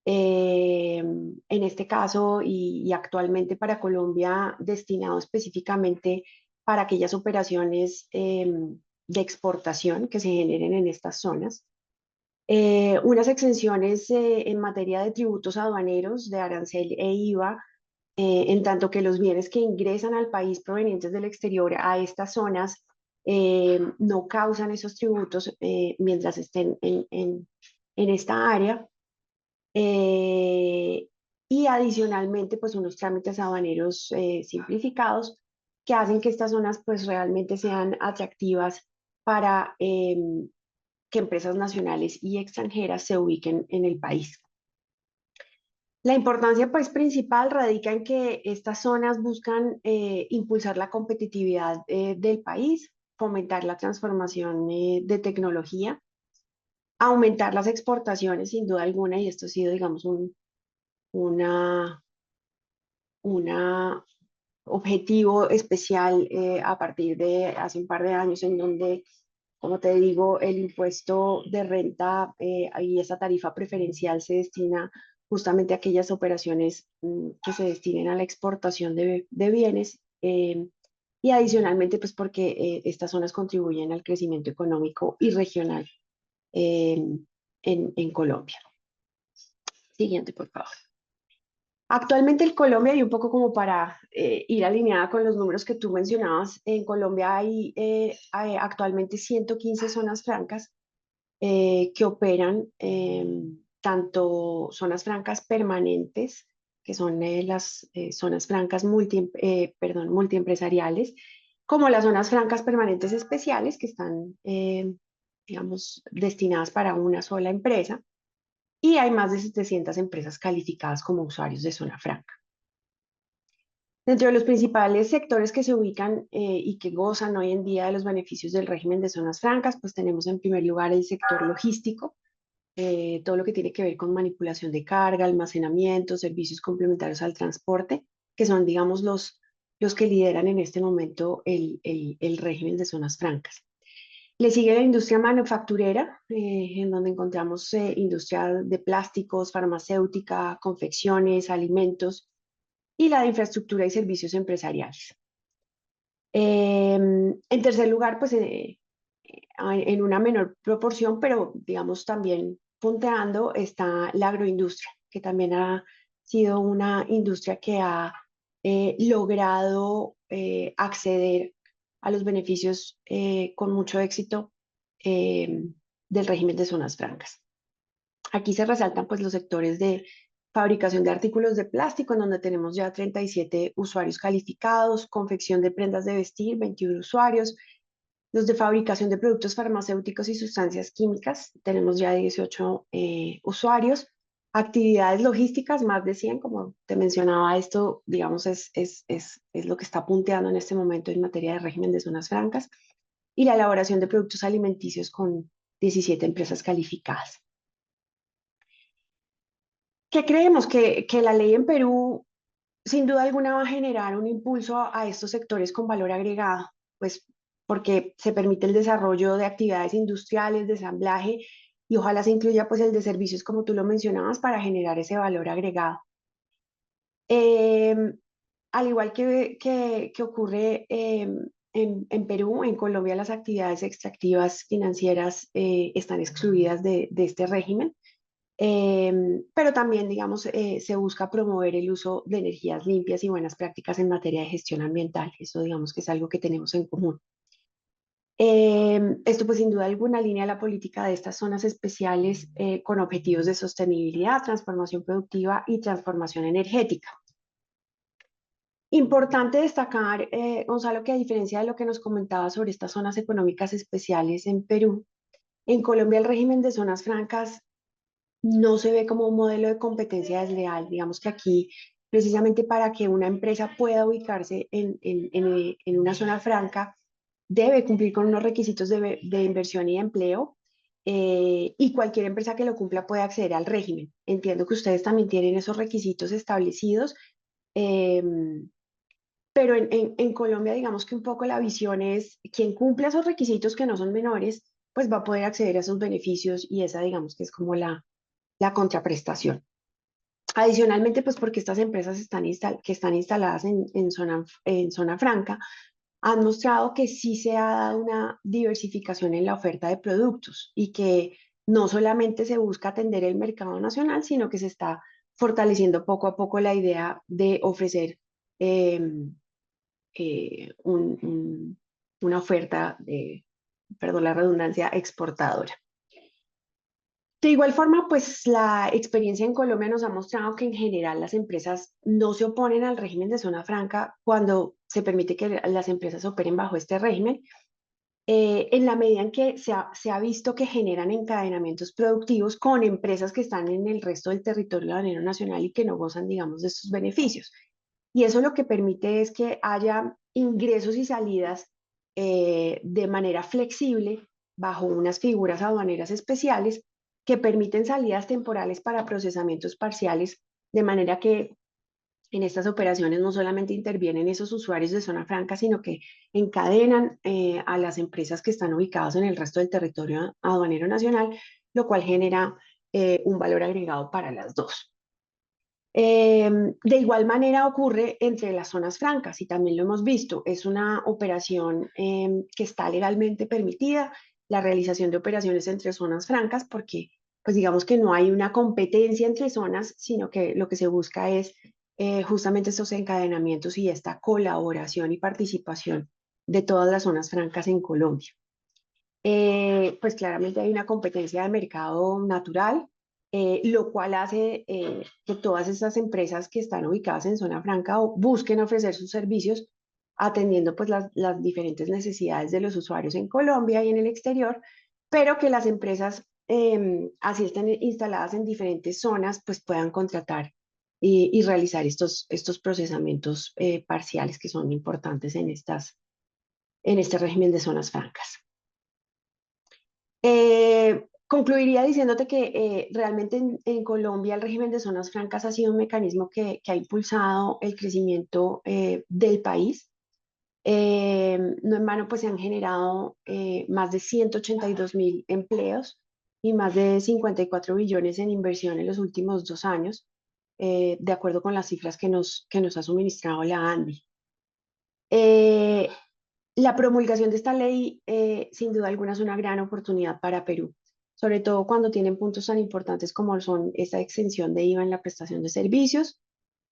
En este caso y actualmente para Colombia, destinado específicamente para aquellas operaciones de exportación que se generen en estas zonas. Unas exenciones en materia de tributos aduaneros, de arancel e IVA, en tanto que los bienes que ingresan al país provenientes del exterior a estas zonas no causan esos tributos mientras estén en esta área. Eh, y adicionalmente, pues unos trámites aduaneros simplificados que hacen que estas zonas pues realmente sean atractivas para que empresas nacionales y extranjeras se ubiquen en el país. La importancia pues principal radica en que estas zonas buscan impulsar la competitividad del país, fomentar la transformación de tecnología, aumentar las exportaciones sin duda alguna, y esto ha sido, digamos, una objetivo especial a partir de hace un par de años, en donde, como te digo, el impuesto de renta y esa tarifa preferencial se destina justamente a aquellas operaciones que se destinen a la exportación de bienes, y adicionalmente, pues porque estas zonas contribuyen al crecimiento económico y regional en Colombia. Siguiente, por favor. Actualmente en Colombia, y un poco como para ir alineada con los números que tú mencionabas, en Colombia hay actualmente 115 zonas francas que operan, tanto zonas francas permanentes, que son las zonas francas multiempresariales, como las zonas francas permanentes especiales, que están, digamos, destinadas para una sola empresa. Y hay más de 700 empresas calificadas como usuarios de zona franca. Dentro de los principales sectores que se ubican y que gozan hoy en día de los beneficios del régimen de zonas francas, pues tenemos en primer lugar el sector logístico, todo lo que tiene que ver con manipulación de carga, almacenamiento, servicios complementarios al transporte, que son, digamos, los que lideran en este momento el régimen de zonas francas. Le sigue la industria manufacturera, en donde encontramos industria de plásticos, farmacéutica, confecciones, alimentos, y la de infraestructura y servicios empresariales. En tercer lugar, pues en una menor proporción, pero digamos también punteando, está la agroindustria, que también ha sido una industria que ha logrado acceder a los beneficios con mucho éxito del régimen de zonas francas. Aquí se resaltan pues los sectores de fabricación de artículos de plástico, en donde tenemos ya 37 usuarios calificados, confección de prendas de vestir, 21 usuarios, los de fabricación de productos farmacéuticos y sustancias químicas, tenemos ya 18 usuarios, actividades logísticas, más de 100, como te mencionaba, esto, digamos, es lo que está punteando en este momento en materia de régimen de zonas francas, y la elaboración de productos alimenticios con 17 empresas calificadas. ¿Qué creemos? Que la ley en Perú sin duda alguna va a generar un impulso a estos sectores con valor agregado, pues porque se permite el desarrollo de actividades industriales, de ensamblaje, y ojalá se incluya pues el de servicios como tú lo mencionabas para generar ese valor agregado. Al igual que ocurre en Perú, en Colombia las actividades extractivas financieras están excluidas de este régimen. Pero también, digamos, se busca promover el uso de energías limpias y buenas prácticas en materia de gestión ambiental. Eso, digamos, que es algo que tenemos en común. Esto, pues, sin duda alguna, alinea la política de estas zonas especiales con objetivos de sostenibilidad, transformación productiva y transformación energética. Importante destacar, Gonzalo, que a diferencia de lo que nos comentaba sobre estas zonas económicas especiales en Perú, en Colombia el régimen de zonas francas no se ve como un modelo de competencia desleal. Digamos que aquí, precisamente para que una empresa pueda ubicarse en una zona franca, debe cumplir con unos requisitos de inversión y de empleo, y cualquier empresa que lo cumpla puede acceder al régimen. Entiendo que ustedes también tienen esos requisitos establecidos, eh, pero en Colombia, digamos que un poco la visión es quien cumpla esos requisitos que no son menores, pues va a poder acceder a esos beneficios, y esa, digamos que es como la contraprestación. Adicionalmente, pues porque estas empresas que están instaladas en zona franca han mostrado que sí se ha dado una diversificación en la oferta de productos, y que no solamente se busca atender el mercado nacional, sino que se está fortaleciendo poco a poco la idea de ofrecer una oferta, perdón la redundancia, exportadora. De igual forma, pues la experiencia en Colombia nos ha mostrado que en general las empresas no se oponen al régimen de zona franca cuando se permite que las empresas operen bajo este régimen. en la medida en que se ha visto que generan encadenamientos productivos con empresas que están en el resto del territorio aduanero nacional y que no gozan, digamos, de estos beneficios. Y eso lo que permite es que haya ingresos y salidas de manera flexible bajo unas figuras aduaneras especiales que permiten salidas temporales para procesamientos parciales, de manera que en estas operaciones no solamente intervienen esos usuarios de zona franca, sino que encadenan a las empresas que están ubicadas en el resto del territorio aduanero nacional, lo cual genera un valor agregado para las dos. De igual manera ocurre entre las zonas francas y también lo hemos visto. Es una operación que está legalmente permitida, la realización de operaciones entre zonas francas, porque pues digamos que no hay una competencia entre zonas, sino que lo que se busca es justamente estos encadenamientos y esta colaboración y participación de todas las zonas francas en Colombia. Pues claramente hay una competencia de mercado natural, lo cual hace que todas estas empresas que están ubicadas en zona franca busquen ofrecer sus servicios atendiendo pues las diferentes necesidades de los usuarios en Colombia y en el exterior, pero que las empresas, así estén instaladas en diferentes zonas, pues puedan contratar y realizar estos procesamientos parciales que son importantes en este régimen de zonas francas. Concluiría diciéndote que realmente en Colombia el régimen de zonas francas ha sido un mecanismo que ha impulsado el crecimiento del país. No en vano, pues se han generado más de 182.000 empleos y más de 54 billones en inversión en los últimos 2 años, de acuerdo con las cifras que nos ha suministrado la ANDI. La promulgación de esta ley, sin duda alguna, es una gran oportunidad para Perú, sobre todo cuando tienen puntos tan importantes como son esta exención de IVA en la prestación de servicios,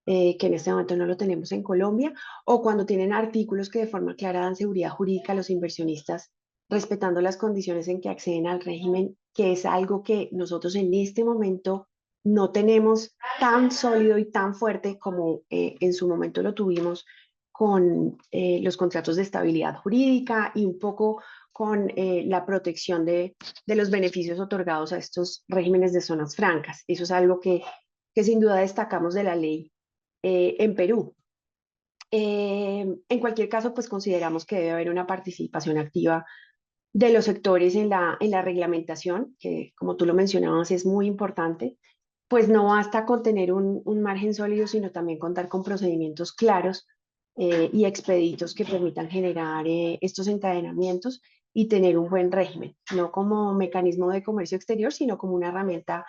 que en este momento no lo tenemos en Colombia, o cuando tienen artículos que de forma clara dan seguridad jurídica a los inversionistas, respetando las condiciones en que acceden al régimen, que es algo que nosotros en este momento no tenemos tan sólido y tan fuerte como en su momento lo tuvimos con los contratos de estabilidad jurídica y un poco con la protección de los beneficios otorgados a estos regímenes de zonas francas. Eso es algo que sin duda destacamos de la ley en Perú. En cualquier caso, pues consideramos que debe haber una participación activa de los sectores en la reglamentación, que como tú lo mencionabas es muy importante, pues no basta con tener un margen sólido, sino también contar con procedimientos claros y expeditos que permitan generar estos encadenamientos y tener un buen régimen, no como mecanismo de comercio exterior, sino como una herramienta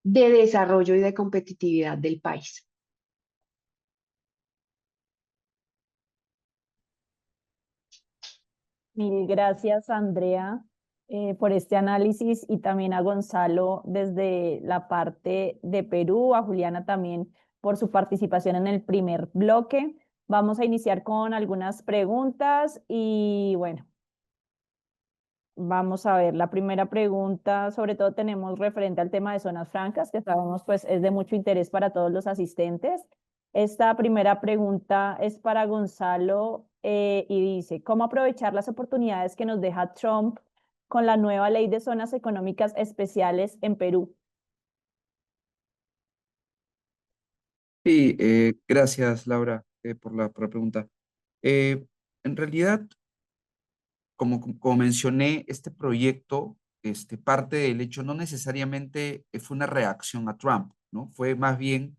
de desarrollo y de competitividad del país. Mil gracias, Andrea, por este análisis y también a Gonzalo desde la parte de Perú, a Juliana también por su participación en el primer bloque. Vamos a iniciar con algunas preguntas y bueno, vamos a ver la primera pregunta. Sobre todo tenemos referente al tema de zonas francas, que sabemos pues es de mucho interés para todos los asistentes. Esta primera pregunta es para Gonzalo y dice, ¿cómo aprovechar las oportunidades que nos deja Trump con la nueva ley de zonas económicas especiales en Perú? Sí, gracias, Laura, por la pregunta. En realidad, como mencioné, este proyecto, parte del hecho no necesariamente fue una reacción a Trump, ¿no? Fue más bien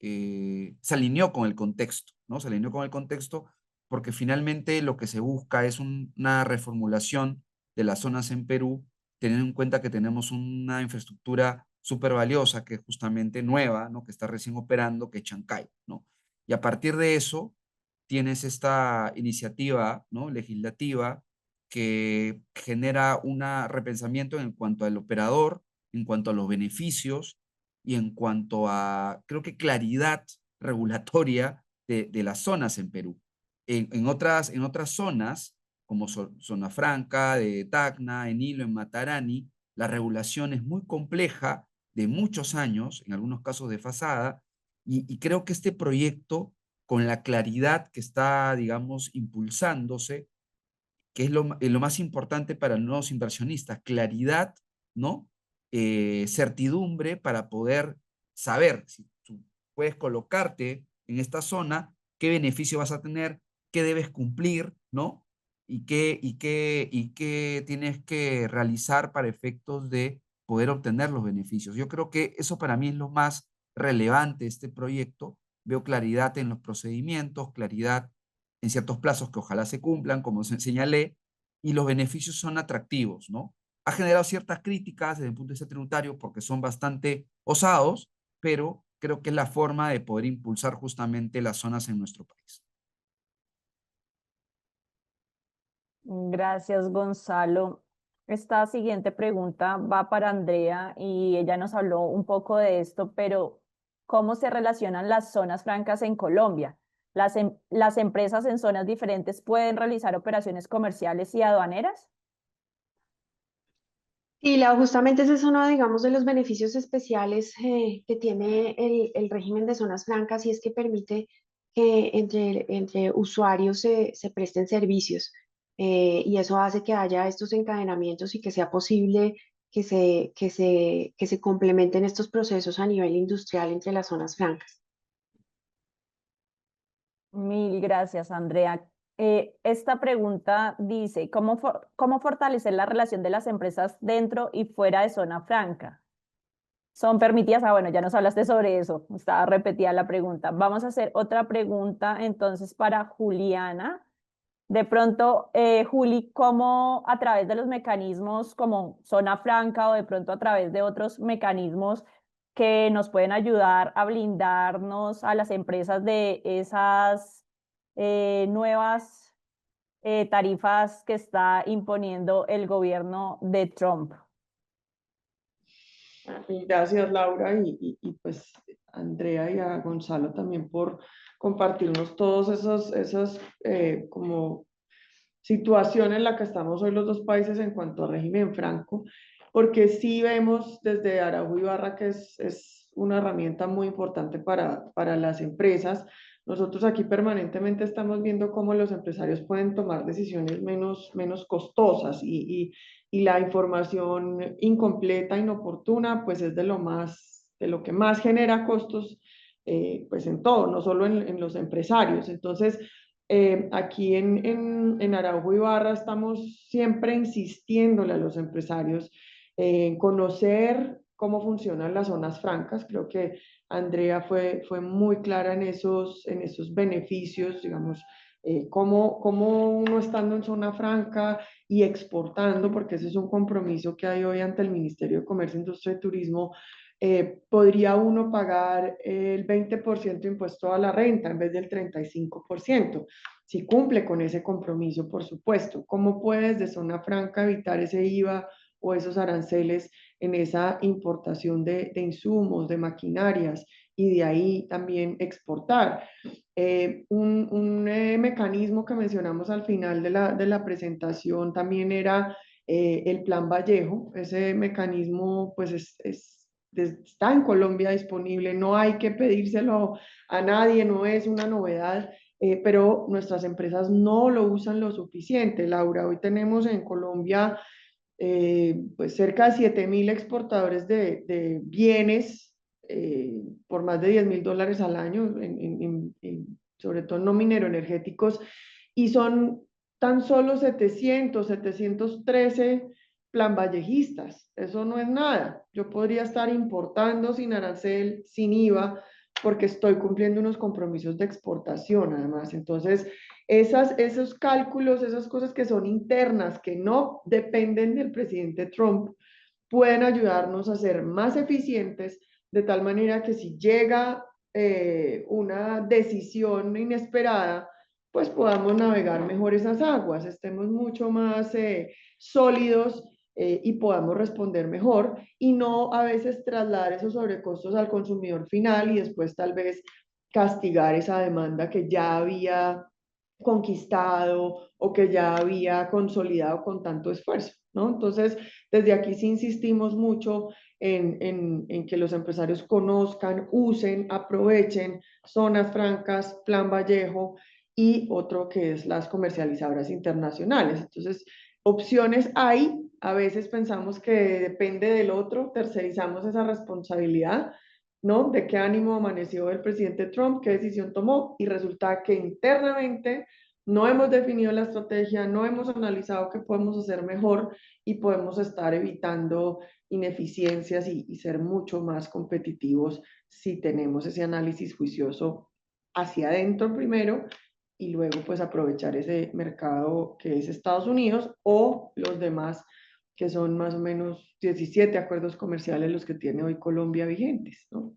se alineó con el contexto, ¿no? Se alineó con el contexto porque finalmente lo que se busca es una reformulación de las zonas en Perú, teniendo en cuenta que tenemos una infraestructura súper valiosa, que es justamente nueva, ¿no? Que está recién operando, que es Chancay, ¿no? Y a partir de eso tienes esta iniciativa, ¿no? Legislativa que genera un repensamiento en cuanto al operador, en cuanto a los beneficios y en cuanto a, creo que, claridad regulatoria de las zonas en Perú. En otras zonas, como Zona Franca, de Tacna, en Hilo, en Matarani, la regulación es muy compleja, de muchos años, en algunos casos desfasada, y creo que este proyecto, con la claridad que está, digamos, impulsándose, que es lo más importante para los nuevos inversionistas, claridad, ¿no? Certidumbre para poder saber si tú puedes colocarte en esta zona, qué beneficio vas a tener, qué debes cumplir, ¿no? Y qué tienes que realizar para efectos de poder obtener los beneficios. Yo creo que eso para mí es lo más relevante de este proyecto. Veo claridad en los procedimientos, claridad en ciertos plazos que ojalá se cumplan, como señalé, y los beneficios son atractivos, ¿no? Ha generado ciertas críticas desde el punto de vista tributario porque son bastante osados, pero creo que es la forma de poder impulsar justamente las zonas en nuestro país. Gracias, Gonzalo. Esta siguiente pregunta va para Andrea y ella nos habló un poco de esto, pero ¿cómo se relacionan las zonas francas en Colombia? ¿Las empresas en zonas diferentes pueden realizar operaciones comerciales y aduaneras? Y justamente ese es uno, digamos, de los beneficios especiales que tiene el régimen de zonas francas y es que permite que entre usuarios se presten servicios y eso hace que haya estos encadenamientos y que sea posible que se complementen estos procesos a nivel industrial entre las zonas francas. Mil gracias, Andrea. Esta pregunta dice, ¿cómo fortalecer la relación de las empresas dentro y fuera de zona franca? ¿Son permitidas? Ah, bueno, ya nos hablaste sobre eso. Estaba repetida la pregunta. Vamos a hacer otra pregunta entonces para Juliana. De pronto, Juli, ¿cómo a través de los mecanismos como zona franca o de pronto a través de otros mecanismos que nos pueden ayudar a blindarnos a las empresas de esas nuevas tarifas que está imponiendo el gobierno de Trump? Y gracias, Laura, pues Andrea y a Gonzalo también por compartirnos todos esos como situación en la que estamos hoy los dos países en cuanto a régimen franco, porque sí vemos desde Araujo y Barra que es una herramienta muy importante para las empresas. Nosotros aquí permanentemente estamos viendo cómo los empresarios pueden tomar decisiones menos costosas y la información incompleta, inoportuna, pues es de lo que más genera costos, pues en todo, no solo en los empresarios. Entonces, aquí en Araujo y Barra estamos siempre insistiéndole a los empresarios en conocer cómo funcionan las zonas francas. Creo que Andrea fue muy clara en esos beneficios, digamos, cómo uno estando en zona franca y exportando, porque ese es un compromiso que hay hoy ante el Ministerio de Comercio, Industria y Turismo, podría uno pagar el 20% de impuesto a la renta en vez del 35%, si cumple con ese compromiso, por supuesto. ¿Cómo puedes de zona franca evitar ese IVA o esos aranceles en esa importación de insumos, de maquinarias y de ahí también exportar? Un mecanismo que mencionamos al final de la presentación también era el Plan Vallejo. Ese mecanismo pues está en Colombia disponible, no hay que pedírselo a nadie, no es una novedad, pero nuestras empresas no lo usan lo suficiente. Laura, hoy tenemos en Colombia pues cerca de 7.000 exportadores de bienes por más de $10.000 al año, sobre todo no minero energéticos, y son tan solo 713 plan vallejistas. Eso no es nada. Yo podría estar importando sin arancel, sin IVA, porque estoy cumpliendo unos compromisos de exportación además. Entonces, esos cálculos, esas cosas que son internas, que no dependen del presidente Trump, pueden ayudarnos a ser más eficientes, de tal manera que si llega una decisión inesperada, pues podamos navegar mejor esas aguas, estemos mucho más sólidos y podamos responder mejor y no a veces trasladar esos sobrecostos al consumidor final y después tal vez castigar esa demanda que ya había conquistado o que ya había consolidado con tanto esfuerzo, ¿no? Entonces, desde aquí sí insistimos mucho en que los empresarios conozcan, usen, aprovechen zonas francas, Plan Vallejo, y otro que es las comercializadoras internacionales. Entonces, opciones hay, a veces pensamos que depende del otro, tercerizamos esa responsabilidad, ¿no? De qué ánimo amaneció el presidente Trump, qué decisión tomó, y resulta que internamente no hemos definido la estrategia, no hemos analizado qué podemos hacer mejor y podemos estar evitando ineficiencias y ser mucho más competitivos si tenemos ese análisis juicioso hacia adentro primero y luego pues aprovechar ese mercado que es Estados Unidos o los demás que son más o menos 17 acuerdos comerciales los que tiene hoy Colombia vigentes, ¿no?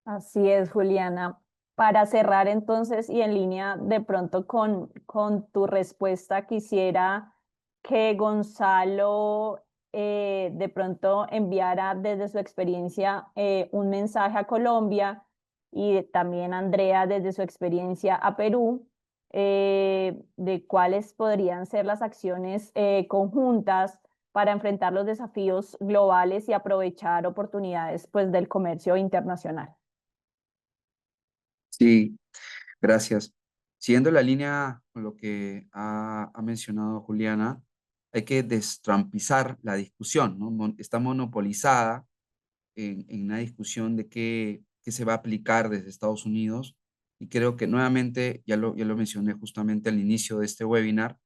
Así es, Juliana. Para cerrar entonces y en línea de pronto con tu respuesta, quisiera que Gonzalo de pronto enviara desde su experiencia un mensaje a Colombia y también Andrea desde su experiencia a Perú, de cuáles podrían ser las acciones conjuntas para enfrentar los desafíos globales y aprovechar oportunidades pues, del comercio internacional. Sí, gracias. Siguiendo la línea con lo que ha mencionado Juliana, hay que destrampizar la discusión, ¿no? Está monopolizada en una discusión de qué se va a aplicar desde Estados Unidos y creo que nuevamente, ya lo mencioné justamente al inicio de este webinar,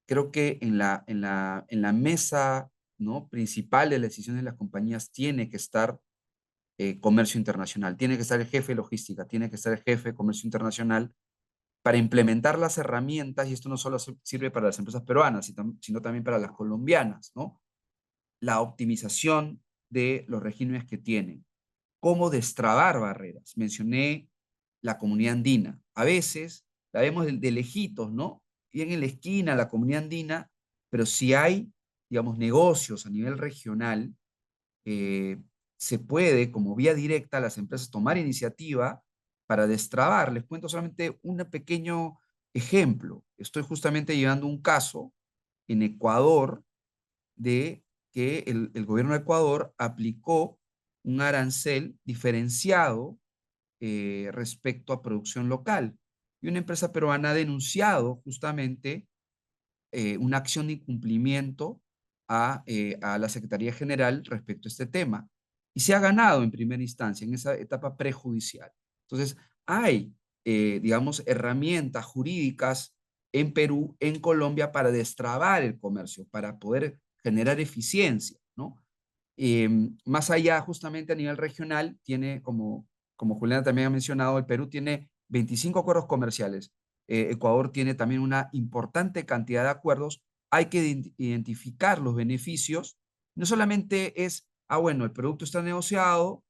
creo que en la mesa, ¿no?, principal de las decisiones de las compañías tiene que estar comercio internacional, tiene que estar el jefe de logística, tiene que estar el jefe de comercio internacional para implementar las herramientas, y esto no solo sirve para las empresas peruanas, sino también para las colombianas, ¿no? La optimización de los regímenes que tienen, cómo destrabar barreras. Mencioné la comunidad andina. A veces la vemos de lejitos, ¿no? Bien en la esquina, la comunidad andina, pero si hay, digamos, negocios a nivel regional, se puede, como vía directa, las empresas tomar iniciativa para destrabar. Les cuento solamente un pequeño ejemplo. Estoy justamente llevando un caso en Ecuador de que el gobierno de Ecuador aplicó un arancel diferenciado respecto a producción local. Y una empresa peruana ha denunciado justamente una acción de incumplimiento a la Secretaría General respecto a este tema. Y se ha ganado en primera instancia, en esa etapa prejudicial. Entonces, hay, digamos, herramientas jurídicas en Perú, en Colombia, para destrabar el comercio, para poder generar eficiencia, ¿no? Más allá, justamente a nivel regional, tiene, como Juliana también ha mencionado, el Perú tiene 25 acuerdos comerciales. Ecuador tiene también una importante cantidad de acuerdos. Hay que identificar los beneficios. No solamente es, bueno, el producto está negociado,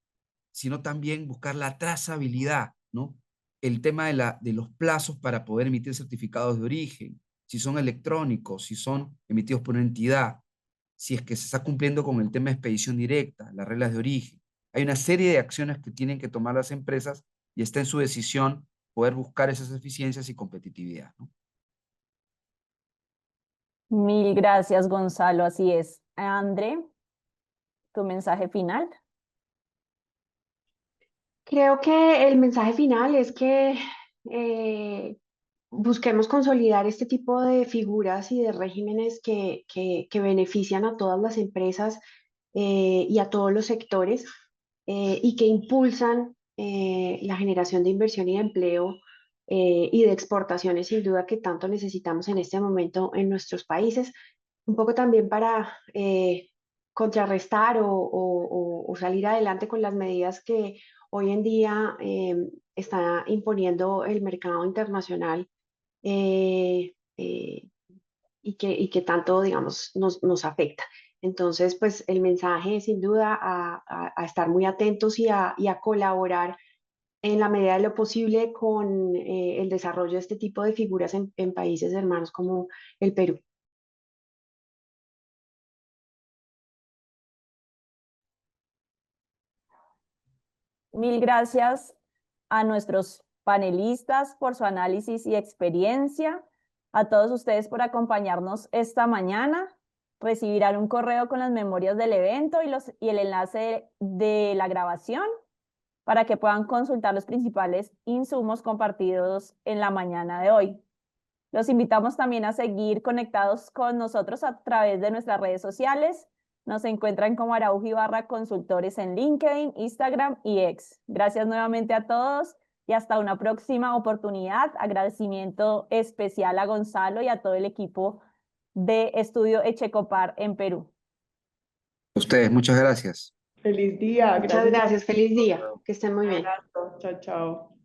sino también buscar la trazabilidad, ¿no? El tema de los plazos para poder emitir certificados de origen, si son electrónicos, si son emitidos por una entidad, si es que se está cumpliendo con el tema de expedición directa, las reglas de origen. Hay una serie de acciones que tienen que tomar las empresas y está en su decisión poder buscar esas eficiencias y competitividad, ¿no? Mil gracias, Gonzalo. Así es. André, tu mensaje final. Creo que el mensaje final es que eh, busquemos consolidar este tipo de figuras y de regímenes que benefician a todas las empresas y a todos los sectores y que impulsan la generación de inversión y de empleo y de exportaciones, sin duda, que tanto necesitamos en este momento en nuestros países. Un poco también para contrarrestar o salir adelante con las medidas que hoy en día está imponiendo el mercado internacional eh, eh, y que tanto, digamos, nos afecta. Entonces, pues el mensaje sin duda a estar muy atentos y a colaborar en la medida de lo posible con el desarrollo de este tipo de figuras en países hermanos como el Perú. Mil gracias a nuestros panelistas por su análisis y experiencia, a todos ustedes por acompañarnos esta mañana. Recibirán un correo con las memorias del evento y el enlace de la grabación para que puedan consultar los principales insumos compartidos en la mañana de hoy. Los invitamos también a seguir conectados con nosotros a través de nuestras redes sociales. Nos encuentran como Araujo / Consultores en LinkedIn, Instagram y X. Gracias nuevamente a todos y hasta una próxima oportunidad. Agradecimiento especial a Gonzalo y a todo el equipo de Estudio Echecopar en Perú. A ustedes, muchas gracias. Feliz día. Muchas gracias, feliz día, que estén muy bien. Abrazo. Chao, chao.